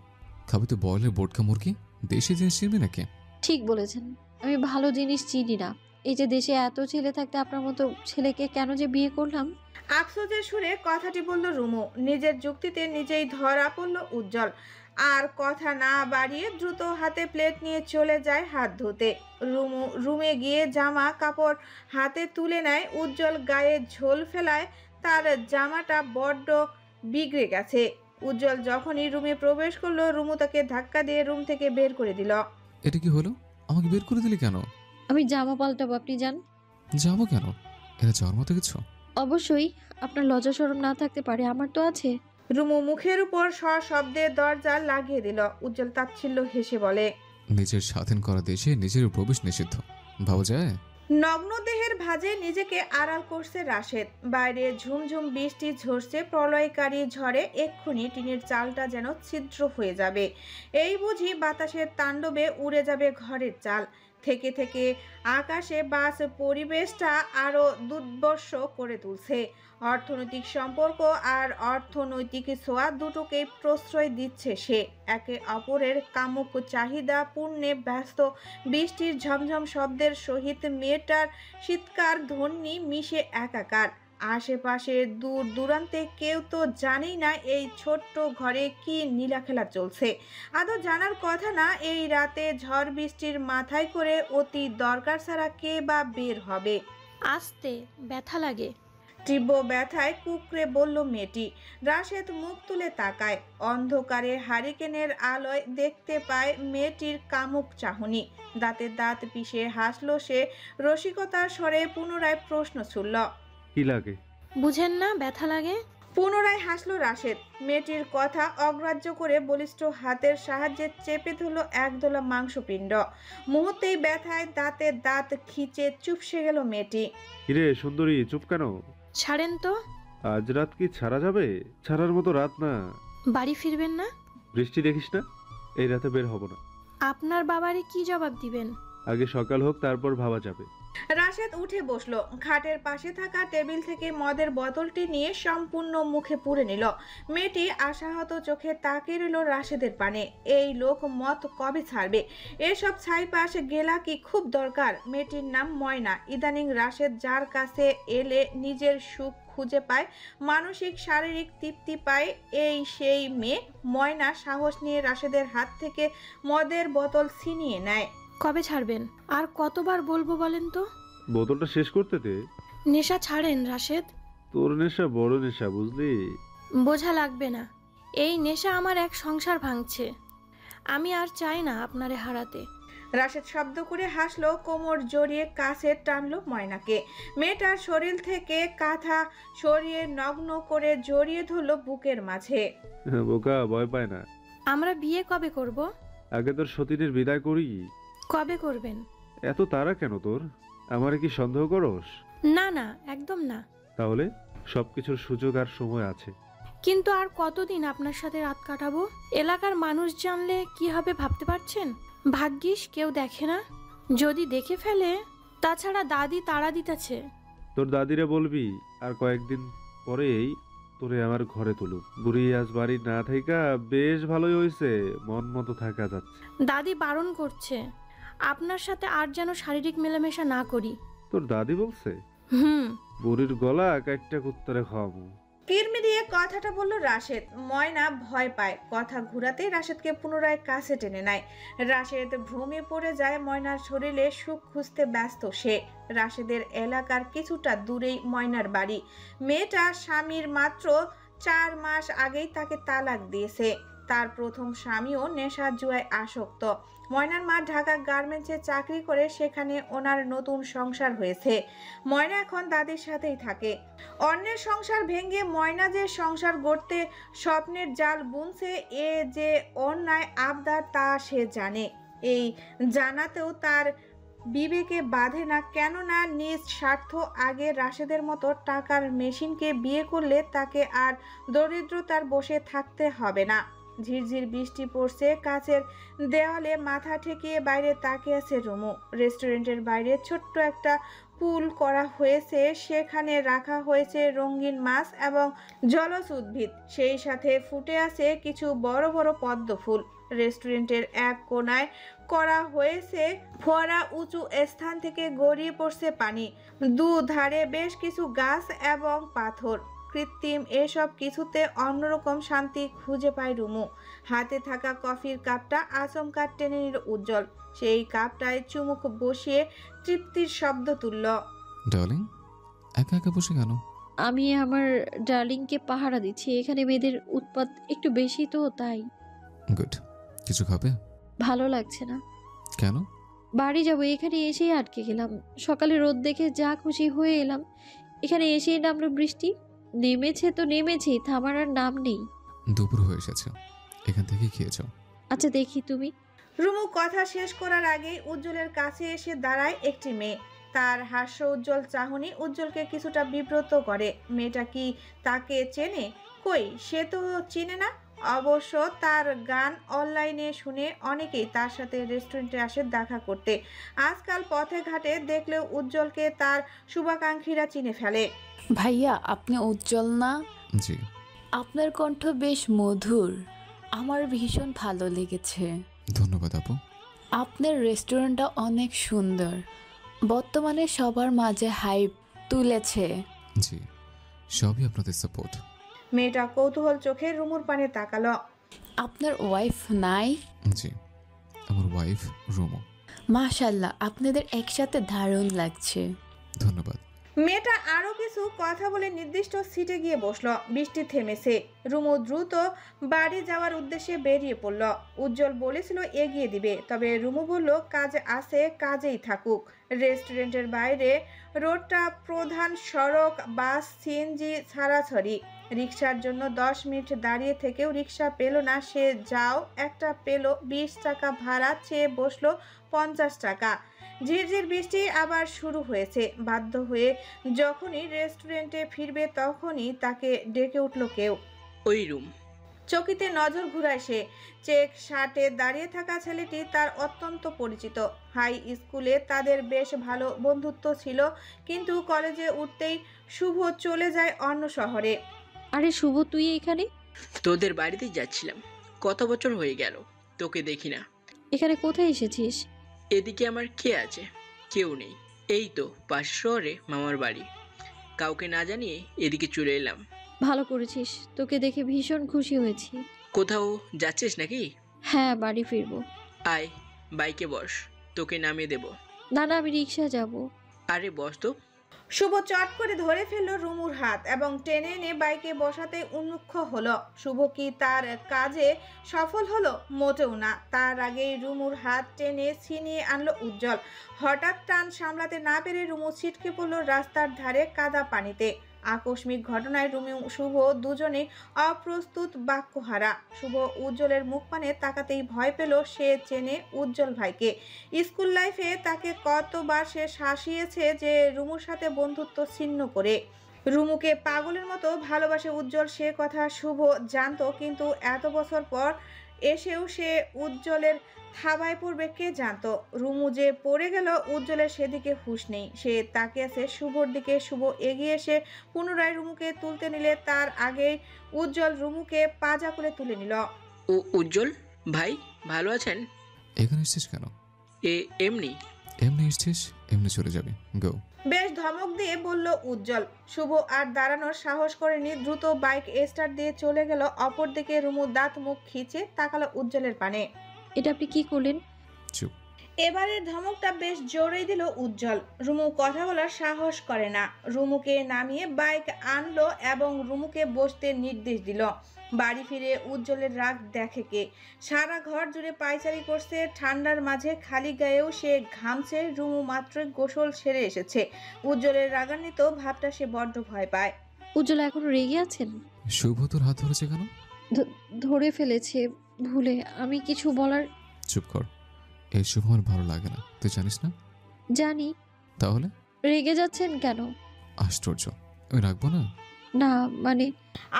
খাবি তো বয়লের বোটকা মুরগি? দেশি জিনিস চিনবি নাকি? ঠিক বলেছেন, আমি ভালো জিনিস চিনি না। এই যে দেশে এত ছেলে থাকতে আপনার মতো ছেলেকে কেন যে বিয়ে করলাম। আফসোসের সুরে কথাটি বলল রুমু। নিজের যুক্তিতে নিজেই ধরা পড়ল উজ্জ্বল। আর কথা না বাড়িয়ে দ্রুত হাতে প্লেট নিয়ে চলে যায় হাত ধুতে। রুমু রুমে গিয়ে জামা কাপড় হাতে তুলে নেয়। উজ্জ্বল গায়ে ঝোল ফেলায় তার জামাটা বড্ড বিগড়ে গেছে। উজ্জ্বল যখনই রুমে প্রবেশ করলো রুমু তাকে ধাক্কা দিয়ে রুম থেকে বের করে দিল। এটা কি হলো? আমাকে বের করে দিলি কেন? আমি জামা পাল্টাবো, আপনি যান। যাবো কেন? এটা যাওয়ার মতো কিছু? অবশ্যই, আপনার লজ্জা শরম না থাকতে পারে, আমার তো আছে। রুমু মুখের উপর সশব্দে দরজা লাগিয়ে দিল। উজ্জ্বল তাচ্ছিল্য হেসে বলে, নিজের স্বাধীন করা দেশে নিজের প্রবেশ নিষিদ্ধ, ভাবা যায়? নগ্ন দেহের ভাঁজে নিজেকে আড়াল করছে রাশেদ। বাইরে ঝুমঝুম বৃষ্টি ঝরছে প্রলয়কারী ঝড়ে। এক্ষুনি টিনের চালটা যেন ছিদ্র হয়ে যাবে। এই বুঝি বাতাসের তাণ্ডবে উড়ে যাবে ঘরের চাল। থেকে থেকে আকাশে বাস পরিবেশটা আরো দুর্বর্ষ করে তুলছে। অর্থনৈতিক সম্পর্ক আর অর্থনৈতিক ছোঁয়া দুটোকেই প্রশ্রয় দিচ্ছে সে। একে অপরের কামুক চাহিদা পূর্ণে ব্যস্ত। বৃষ্টির ঝমঝম শব্দের সহিত মেয়েটার শীতকার ধ্বনি মিশে একাকার। আশেপাশে দূর দূরান্তে কেউ তো জানেই না এই ছোট্ট ঘরে কি নীলাখেলা চলছে। আদৌ জানার কথা না। এই রাতে ঝড় বৃষ্টির মাথায় করে অতি দরকার ছাড়া কে বা বের হবে। আস্তে, ব্যথা লাগে। তীব্র ব্যথায় কুকড়ে বলল মেয়েটি। রাশেদ মুখ তুলে তাকায়। অন্ধকারে হারিকেনের আলোয় দেখতে পায় মেয়েটির কামুক চাহনি। দাঁতে দাঁত পিষে হাসলো সে। রসিকতার স্বরে পুনরায় প্রশ্ন ছুড়ল, কি লাগে? বুঝেন না ব্যথা লাগে? পুনরায় হাসলো রাশেদ। মেয়েটির কথা অগ্রাহ্য করে বলিষ্ঠ হাতের সাহায্যে চেপে ধরল একদলা মাংসপিণ্ড। মুহূর্তেই ব্যথায় দাঁতে দাঁত খিচে চুপসে গেল মেয়েটি। কিরে সুন্দরী, চুপ কেন? ছাড়েন তো। আজ রাত কি ছাড়া যাবে? ছাড়ার মতো রাত না। বাড়ি ফিরবেন না? বৃষ্টি দেখিস না? এই রাতে বের হব না। আপনার বাবারে কি জবাব দিবেন? আগে সকাল হোক, তারপর ভাবা যাবে। রাশেদ উঠে বসলো। খাটের পাশে থাকা টেবিল থেকে মদের বোতলটি নিয়ে সম্পূর্ণ মুখে পুরে নিল। মেয়েটি আশাহত চোখে তাকিয়ে রইল রাশেদের পানে। এই লোক মদ কবে ছাড়বে? এসব ছাইপাশ গেলা কি খুব দরকার? মেয়েটির নাম ময়না। ইদানিং রাশেদ যার কাছে এলে নিজের সুখ খুঁজে পায়, মানসিক শারীরিক তৃপ্তি পায়, এই সেই মেয়ে। ময়না সাহস নিয়ে রাশেদের হাত থেকে মদের বোতল ছিনিয়ে নেয়। কবে ছাড়বেন? আর কতবার বলবো বলেন তো? বোতলটা শেষ করতে দে। নেশা ছাড়েন রাশেদ। তোর নেশা বড় নেশা, বুঝলি? বোঝা লাগবে না। এই নেশা আমার এক সংসার ভাঙছে। আমি আর চাই না আপনারে হারাতে। রাশেদ শব্দ করে হাসলো। কোমর জড়িয়ে কাছে টানলো ময়নাকে। মেয়েটার শরীর থেকে কাঁথা সরিয়ে নগ্ন করে জড়িয়ে ধরলো বুকের মাঝে। বোকা, ভয় পায় না। আমরা বিয়ে কবে করব? আগে তোর সতীনের বিদায় করি। কবে করবেন? এত তাড়া কেন তোর? আমারে কি সন্দেহ করস? না না, একদম না। তাহলে সবকিছুর সুযোগ আর সময় আছে। কিন্তু আর কতদিন আপনার সাথে রাত কাটাবো? এলাকার মানুষ জানলে কি হবে ভাবতে পারছেন? ভাগ্যিস কেউ দেখে না। যদি দেখে ফেলে, তাছাড়া দাদি তাড়া দিতেছে। তোর দাদিরে বলবি আর কয়েকদিন পরেই তোরে আমার ঘরে তুলুক। বুড়ি আজ বাড়ি না থাকা বেশ ভালোই হয়েছে, মন মতো থাকা যাচ্ছে। দাদি বারণ করছে আপনার সাথে আর যেন শারীরিক মেলামেশা না করি। তোর দাদি বলছে? হুম। বুড়ির গলা কাটটা কুত্তরে খাওয়াবো। কিরমি দিয়ে কথাটা বলল রাশেদ। ময়না ভয় পায়। কথা ঘুরাতেই রাশেদকে পুনরায় কাছে টেনে নেয়। রাশেদ ভ্রমে পড়ে যায়। ময়নার শরীরে সুখ খুঁজতে ব্যস্ত সে। রাশেদের এলাকার কিছুটা দূরেই ময়নার বাড়ি। মেয়েটা স্বামীর মাত্র 4 মাস আগেই তাকে তালাক দিয়েছে। তার প্রথম স্বামীও নেশা জুয়ায় আসক্ত। ময়নার মা ঢাকা গার্মেন্টসে চাকরি করে, সেখানে ওনার নতুন সংসার হয়েছে। ময়না এখন দাদির সাথেই থাকে। অন্যের সংসার ভেঙে ময়না যে সংসার গড়তে স্বপ্নের জাল বুনছে, এ যে অন্যায় আবদার তা সে জানে। এই জানাতেও তার বিবেকে বাধে না, কেননা নিজ স্বার্থ আগে রাশেদের মতো টাকার মেশিনকে বিয়ে করলে তাকে আর দরিদ্রতার বসে থাকতে হবে না। ঝিরঝির বৃষ্টি পড়ছে, কাচের দেওয়ালে মাথা ঠেকিয়ে বাইরে তাকিয়ে আছে রুমু। রেস্টুরেন্টের বাইরে ছোট্ট একটা পুল করা হয়েছে, সেখানে রাখা হয়েছে রঙিন মাছ এবং জলজ উদ্ভিদ, সেই সাথে ফুটে আছে কিছু বড় বড় পদ্ম ফুল। রেস্টুরেন্টের এক কোণায় করা হয়েছে ফোয়ারা, উঁচু স্থান থেকে গড়িয়ে পড়ছে পানি, দুধারে বেশ কিছু গাছ এবং পাথর। কৃত্রিম এসব কিছুতে অন্যরকম শান্তি খুঁজে পায় রুমু। হাতে থাকা কফির কাপটা আচমকা টেনে নিল উজ্জ্বল, সেই কাপটায় চুমুক বসিয়ে তৃপ্তির শব্দ তুলল। ডার্লিং, একা একা বসে কেন? আমি আমার ডার্লিংকে পাহারা দিচ্ছি, এখানে মেয়েদের উৎপাত একটু বেশি তো, তাই। গুড। কিছু খাবে? ভালো লাগছে না। কেন? বাড়ি যাবো, এখানে এসেই আটকে গেলাম। সকালে রোদ দেখে যা খুশি হয়ে এলাম, এখানে এসেই নামলো বৃষ্টি। নেমেছে তো নেমেছেই, থামার আর নাম নেই। দুপুর হয়ে এসেছে, এখান থেকে খেয়েছো। আচ্ছা দেখি তুমি। রুমু কথা শেষ করার আগেই উজ্জ্বলের কাছে এসে দাঁড়ায় একটি মেয়ে। তার হাস্য উজ্জ্বল চাহনি উজ্জ্বলকে কিছুটা বিব্রত করে। মেয়েটা কি তাকে চেনে? কই, সে তো চিনে না। অবশ্য তার গান অনলাইনে শুনে অনেকেই তার সাথে রেস্টুরেন্টে আসে দেখা করতে। আজকাল পথে ঘাটে দেখলেও উজ্জ্বলকে তার শুভাকাঙ্ক্ষীরা চিনে ফেলে। ভাইয়া, আপনি উজ্জ্বল না? জি। আপনার কণ্ঠ বেশ মধুর, আমার ভীষণ ভালো লেগেছে। ধন্যবাদ আপু। আপনার রেস্টুরেন্টটা অনেক সুন্দর, বর্তমানে সবার মাঝে হাইপ তুলেছে। জি, সবই আপনাদের সাপোর্ট। মেয়েটা কৌতূহল চোখে রুমুর পানে তাকালো। আপনার ওয়াইফ নাই? জি, আমার ওয়াইফ রুমু। মাশাআল্লাহ, আপনাদের একসাথে দারুণ লাগছে। ধন্যবাদ। মেয়েটা আরো কিছু কথা বলে নির্দিষ্ট সিটে গিয়ে বসলো। বৃষ্টি থেমেছে। রুমু দ্রুত বাড়ি যাওয়ার উদ্দেশ্যে বেরিয়ে পড়ল। উজ্জ্বল বলেছিল এগিয়ে দিবে, তবে রুমু বলল কাজ আছে, কাজেই থাকুক। রেস্টুরেন্টের বাইরে রোডটা প্রধান সড়ক, বাস সিএনজি ছাড়াছড়ি। রিক্সার জন্য 10 মিনিট দাঁড়িয়ে থেকেও রিক্সা পেল না সে। যাও একটা পেল, 20 টাকা ভাড়া চেয়ে বসলো 50 টাকা। ঝিরঝির বৃষ্টি আবার শুরু হয়েছে। বাধ্য হয়ে যখনই রেস্টুরেন্টে ফিরবে তখনই তাকে ডেকে উঠল কেউ। ওই রুম। চকিতে নজর ঘুরায় সে। চেক শার্টে দাঁড়িয়ে থাকা ছেলেটি তার অত্যন্ত পরিচিত। হাই স্কুলে তাদের বেশ ভালো বন্ধুত্ব ছিল, কিন্তু কলেজে উঠতেই শুভ চলে যায় অন্য শহরে। আরে শুভ, তুই এখানে? তোদের বাড়িতেই যাচ্ছিলাম, কত বছর হয়ে গেল তোকে দেখি না। এখানে কোথায় এসেছিস? এদিকে আমার কে আছে? কেউ নেই। এই তো পাশ শহরে মামার বাড়ি, কাউকে না জানিয়ে এদিকে চলে এলাম। ভালো করেছিস, তোকে দেখে ভীষণ খুশি হয়েছি। কোথাও যাচ্ছিস নাকি? হ্যাঁ, বাড়ি ফিরবো। আয়, বাইকে বস, তোকে নামিয়ে দেব। না না, আমি রিক্সা যাব। আরে বস তো। শুভ চট করে ধরে ফেলল রুমুর হাত এবং টেনে এনে বাইকে বসাতে উন্মুখ হলো। শুভ কি তার কাজে সফল হলো? মোটেও না। তার আগেই রুমুর হাত টেনে ছিনিয়ে আনলো উজ্জ্বল। হঠাৎ টান সামলাতে না পেরে রুমু ছিটকে পড়ল রাস্তার ধারে কাদা পানিতে। আকস্মিক ঘটনায় রুমু শুভ দুজনেই অপ্রস্তুত, বাক্যহারা। শুভ উজ্জ্বলের মুখ পানে তাকাতেই ভয় পেল। সে চেনে উজ্জ্বল ভাইকে। স্কুল লাইফে তাকে কতবার সে শাসিয়েছে যে রুমুর সাথে বন্ধুত্ব ছিন্ন করে। রুমুকে পাগলের মতো ভালোবাসে উজ্জ্বল, সে কথা শুভ জানতো, কিন্তু এত বছর পর এসেও সে উজ্জ্বলের থাবায় পড়বে কে জানতো। রুমু যে পড়ে গেল, উজ্জ্বলের সেদিকে হুঁশ নেই। সে তাকিয়ে আছে শুভর দিকে। শুভ এগিয়ে এসে পুনরায় রুমুকে তুলতে নিলে তার আগেই উজ্জ্বল রুমুকে পাজা করে তুলে নিল। ও উজ্জ্বল ভাই, ভালো আছেন? এখানে এসেছিস কেন? এমনি। এমনি এসেছিস, এমনি চলে যাবি। গো। বেশ ধমক দিয়ে বলল উজ্জ্বল। শুভ আর দাঁড়ানোর সাহস করেনি, দ্রুত বাইক স্টার্ট দিয়ে চলে গেল। অপরদিকে রুমু দাঁত মুখ খিচে তাকালো উজ্জ্বলের পানে। এটা আপনি কি করলেন? চুপ। এবারের ধমকটা বেশ জোরেই দিল উজ্জ্বল। রুমু কথা বলার সাহস করে না। রুমুকে নামিয়ে বাইক আনলো এবং রুমুকে বসতে নির্দেশ দিল। বাড়ি ফিরে উজ্জ্বলের রাগ দেখে কে? সারা ঘর জুড়ে পায়চারি করছে, ঠান্ডার মাঝে খালি গায়েও সে ঘামছে। রুমু মাত্র গোসল সেরে এসেছে। উজ্জ্বলের রাগান্বিত ভাবটা সে বড্ড ভয় পায়। উজ্জ্বল এখনো রেগে আছেন? শুভ তোর হাত ধরেছে কেন? ধরে ফেলেছে ভুলে। আমি কিছু বলার। চুপ কর, এইসব আমার ভালো লাগে না, তুই জানিস না? জানি। তাহলে রেগে যাচ্ছেন কেন? আশ্চর্য, আমি রাখবো না। না মানে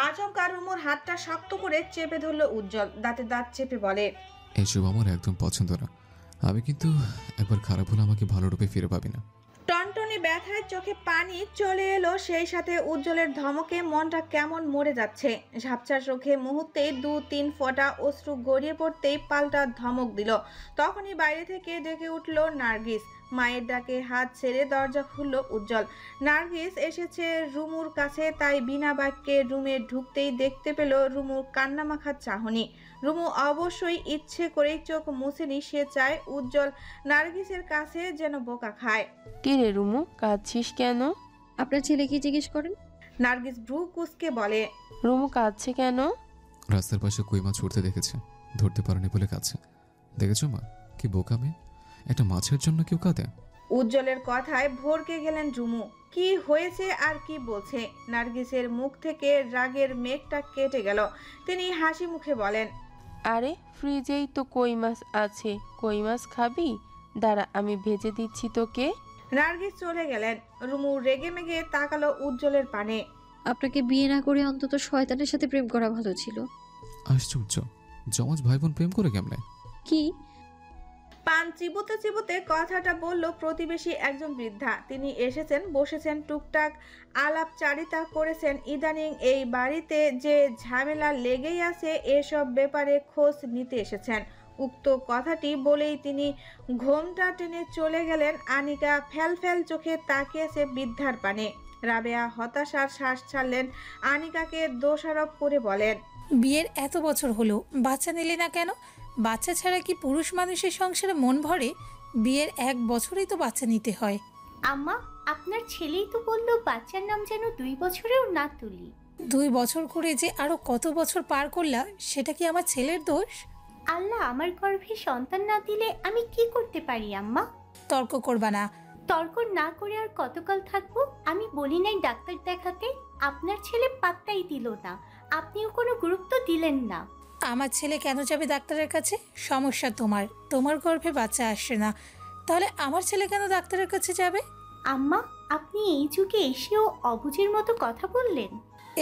আচমকা রুমুর হাতটা শক্ত করে চেপে ধরলো উজ্জ্বল, দাঁতে দাঁত চেপে বলে, এইসব আমার একদম পছন্দ না। আমি কিন্তু একবার খারাপ হলে আমাকে ভালো রূপে ফিরে পাবি না। টনটনি ব্যথায় চোখে পানি চলে এলো, সেই সাথে উজ্জ্বলের ধমকে মনটা কেমন মরে যাচ্ছে। ঝাপসা চোখে মুহূর্তেই 2-3 ফোঁটা অশ্রু গড়িয়ে পড়তেই পাল্টা ধমক দিল। তখনই বাইরে থেকে ডেকে উঠল নার্গিস। মায়ের ডাকে হাত ছেড়ে দরজা খুলল উজ্জ্বল। নার্গিস এসেছে রুমুর কাছে, তাই বিনা বাক্যে রুমে ঢুকতেই দেখতে পেল রুমুর কান্নামাখা চাহনি। রুমু অবশ্যই ইচ্ছে করেই চোখ মুছেনি, সে চায় উজ্জ্বল নার্গিসের কাছে যেন বোকা খায়। কি রে রুমু, কাঁদছিস কেন? আপনার ছেলে কি জিজ্ঞেস করেন? নার্গিস ভ্রু কুঁচকে বলে, রুমু কাঁদছে কেন? রাস্তার পাশে কই মাছ উঠতে দেখেছে, ধরতে পারেনি বলে কাছে। দেখেছো মা, কি বোকা মেয়ে, একটা মাছের জন্য কেউ কাঁদে? উজ্জ্বলের কথায় ভরকে গেলেন রুমু। কি হয়েছে আর কি বলছে? নার্গিসের মুখ থেকে রাগের মেঘটা কেটে গেল। তিনি হাসি মুখে বলেন, আরে ফ্রিজেই তো কই মাছ আছে, কই মাছ খাবি? দাঁড়া আমি ভেজে দিচ্ছি তোকে। নার্গিস চলে গেলেন। রুমু রেগে মেগে তাকালো উজ্জ্বলের পানে। আপনাকে বিয়ে না করে অন্তত শয়তানের সাথে প্রেম করা ভালো ছিল। আশ্চর্য, জমজ ভাই বোন প্রেম করে কেমনে? কি? পান চিবুতে চিবুতে কথাটা বলল প্রতিবেশী একজন বৃদ্ধা। তিনি এসেছেন, বসেছেন, টুকটাক আলাপচারিতা করেছেন। ইদানিং এই বাড়িতে যে ঝামেলা লেগেই আছে এসব ব্যাপারে খোঁজ নিতে এসেছেন। উক্ত কথাটি বলেই তিনি ঘোমটা টেনে চলে গেলেন। আনিকা ফ্যাল ফ্যাল চোখে তাকিয়েছে বৃদ্ধার পানে। রাবেয়া হতাশার শ্বাস ছাড়লেন। আনিকাকে দোষারোপ করে বলেন, বিয়ের এত বছর হলো বাচ্চা নিলে না কেন? বাচ্চা ছাড়া কি পুরুষ মানুষের সংসারে মন ভরে? বিয়ের 1 বছরেই তো বাচ্চা নিতে হয়। আম্মা, আপনার ছেলেই তো বললো বাচ্চার নাম যেন 2 বছরেও না তুলি। 2 বছর করে যে আরো কত বছর পার করলা, সেটা কি আমার ছেলের দোষ? আল্লাহ আমার গর্ভে সন্তান না দিলে আমি কি করতে পারি আম্মা? তর্ক করবা না। তর্ক না করে আর কতকাল থাকবো? আমি বলি নাই ডাক্তার দেখাতে, আপনার ছেলে পাত্তাই দিল না, আপনিও কোনো গুরুত্ব দিলেন না। আমার ছেলে কেন যাবে ডাক্তারের কাছে? সমস্যা তোমার, তোমার গর্ভে বাচ্চা আসছে না, তাহলে আমার ছেলে কেন ডাক্তারের কাছে যাবে? আম্মা, আপনি এই যুগে এসেও অবুঝের মতো কথা বললেন।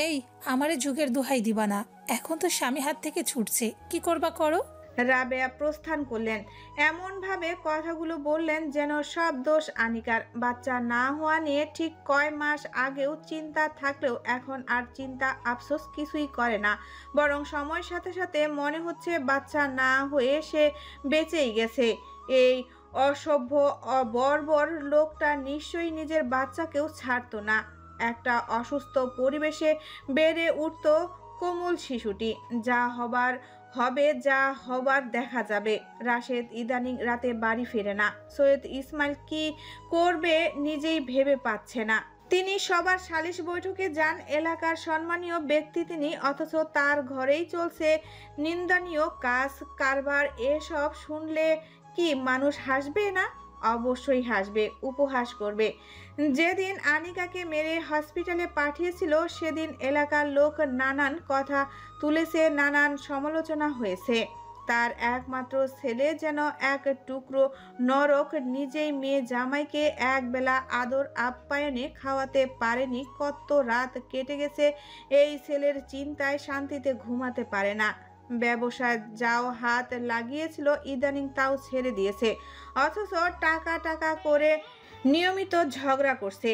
এই আমারে যুগের দোহাই দিবা না, এখন তো স্বামী হাত থেকে ছুটছে, কি করবা করো। রাবেয়া প্রস্থান করলেন। এমন ভাবে কথাগুলো বললেন যেন সব দোষ আনিকার। বাচ্চা না হওয়া নিয়ে ঠিক কয় মাস আগেও চিন্তা থাকলেও এখন আর চিন্তা আফসোস কিছুই করে না, বরং সময়ের সাথে সাথে মনে হচ্ছে বাচ্চা না হয়ে সে বেঁচেই গেছে। এই অসভ্য বর্বর লোকটা নিশ্চয়ই নিজের বাচ্চাকেও ছাড়তো না। একটা অসুস্থ পরিবেশে বেড়ে উঠত কোমল শিশুটি। যা হবার হবে, যা হবার দেখা যাবে। রাশেদ ইদানিং রাতে বাড়ি ফেরে না। সৈয়দ ইসমাইল কি করবে নিজেই ভেবে পাচ্ছে না। তিনি সবার সালিশ বৈঠকে যান, এলাকার সম্মানীয় ব্যক্তি তিনি, অথচ তার ঘরেই চলছে নিন্দনীয় কাজ কারবার। এসব শুনলে কি মানুষ হাসবে না? অবশ্যই হাসবে, উপহাস করবে। যেদিন আনিকাকে মেরে হসপিটালে পাঠিয়েছিল সেদিন এলাকার লোক নানান কথা তুলেছে, নানান সমালোচনা হয়েছে। তার একমাত্র ছেলে যেন এক টুকরো নরক, নিজেই মেয়ে জামাইকে একবেলা আদর আপ্যায়নে খাওয়াতে পারেনি। কত রাত কেটে গেছে এই ছেলের চিন্তায়, শান্তিতে ঘুমাতে পারে না। ব্যবসায় যাও হাত লাগিয়েছিল, ইদানিং তাও ছেড়ে দিয়েছে। অথচ টাকা টাকা করে নিয়মিত ঝগড়া করছে।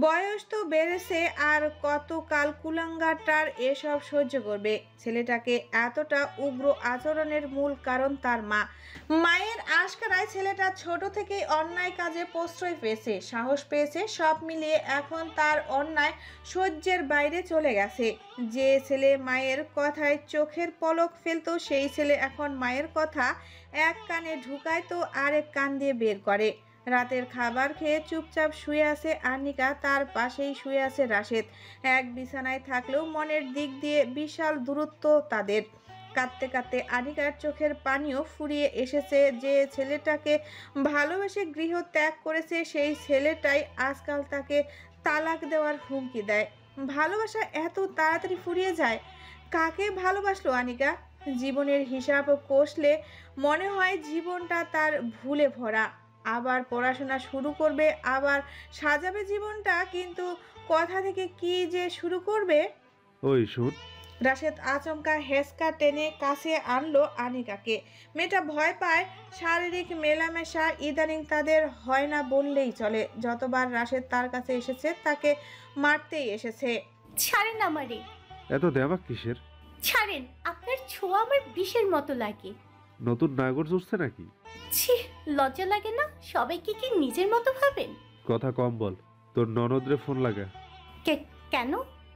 বয়স তো বেড়েছে, আর কতকাল কুলাঙ্গাটার এসব সহ্য করবে? ছেলেটাকে এতটা উগ্র আচরণের মূল কারণ তার মা। মায়ের আশকারায় ছেলেটা ছোট থেকেই অন্যায় কাজে প্রশ্রয় পেয়েছে, সাহস পেয়েছে। সব মিলিয়ে এখন তার অন্যায় সহ্যের বাইরে চলে গেছে। যে ছেলে মায়ের কথায় চোখের পলক ফেলতো, সেই ছেলে এখন মায়ের কথা এক কানে ঢুকায় তো আরেক কান দিয়ে বের করে। রাতের খাবার খেয়ে চুপচাপ শুয়ে আছে আনিকা, তার পাশেই শুয়ে আছে রাশেদ। এক বিছানায় থাকলেও মনের দিক দিয়ে বিশাল দূরত্ব তাদের। কাঁদতে কাঁদতে আনিকার চোখের পানিও ফুরিয়ে এসেছে। যে ছেলেটাকে ভালোবেসে গৃহ ত্যাগ করেছে, সেই ছেলেটাই আজকাল তাকে তালাক দেওয়ার হুমকি দেয়। ভালোবাসা এত তাড়াতাড়ি ফুরিয়ে যায়? কাকে ভালোবাসলো আনিকা? জীবনের হিসাব কষলে মনে হয় জীবনটা তার ভুলে ভরা। আবার পড়াশোনা শুরু করবে, আবার সাজাবে জীবনটা, কিন্তু কথা থেকে কি যে শুরু করবে। ওই শুন, রাশেদ আচমকা হেসকা টেনে কাছে আনলো আনিকাকে। মেয়েটা ভয় পায়। শারীরিক মেলামেশা ইদানিং তাদের হয় না বললেই চলে। যতবার রাশেদ তার কাছে এসেছে তাকে মারতেই এসেছে। ছাড়েন আমারে। এত দেমাক কিসের? ছাড়েন, আপনার ছোঁয়া আমার বিষের মতো লাগে। নতুন নাগর জুড়ছে নাকি? ছি, লজ্জা লাগে না? সবাইকে কি নিজের মতো ভাবেন? কথা কম বল, তোর ননদরে ফোন লাগা। কেন?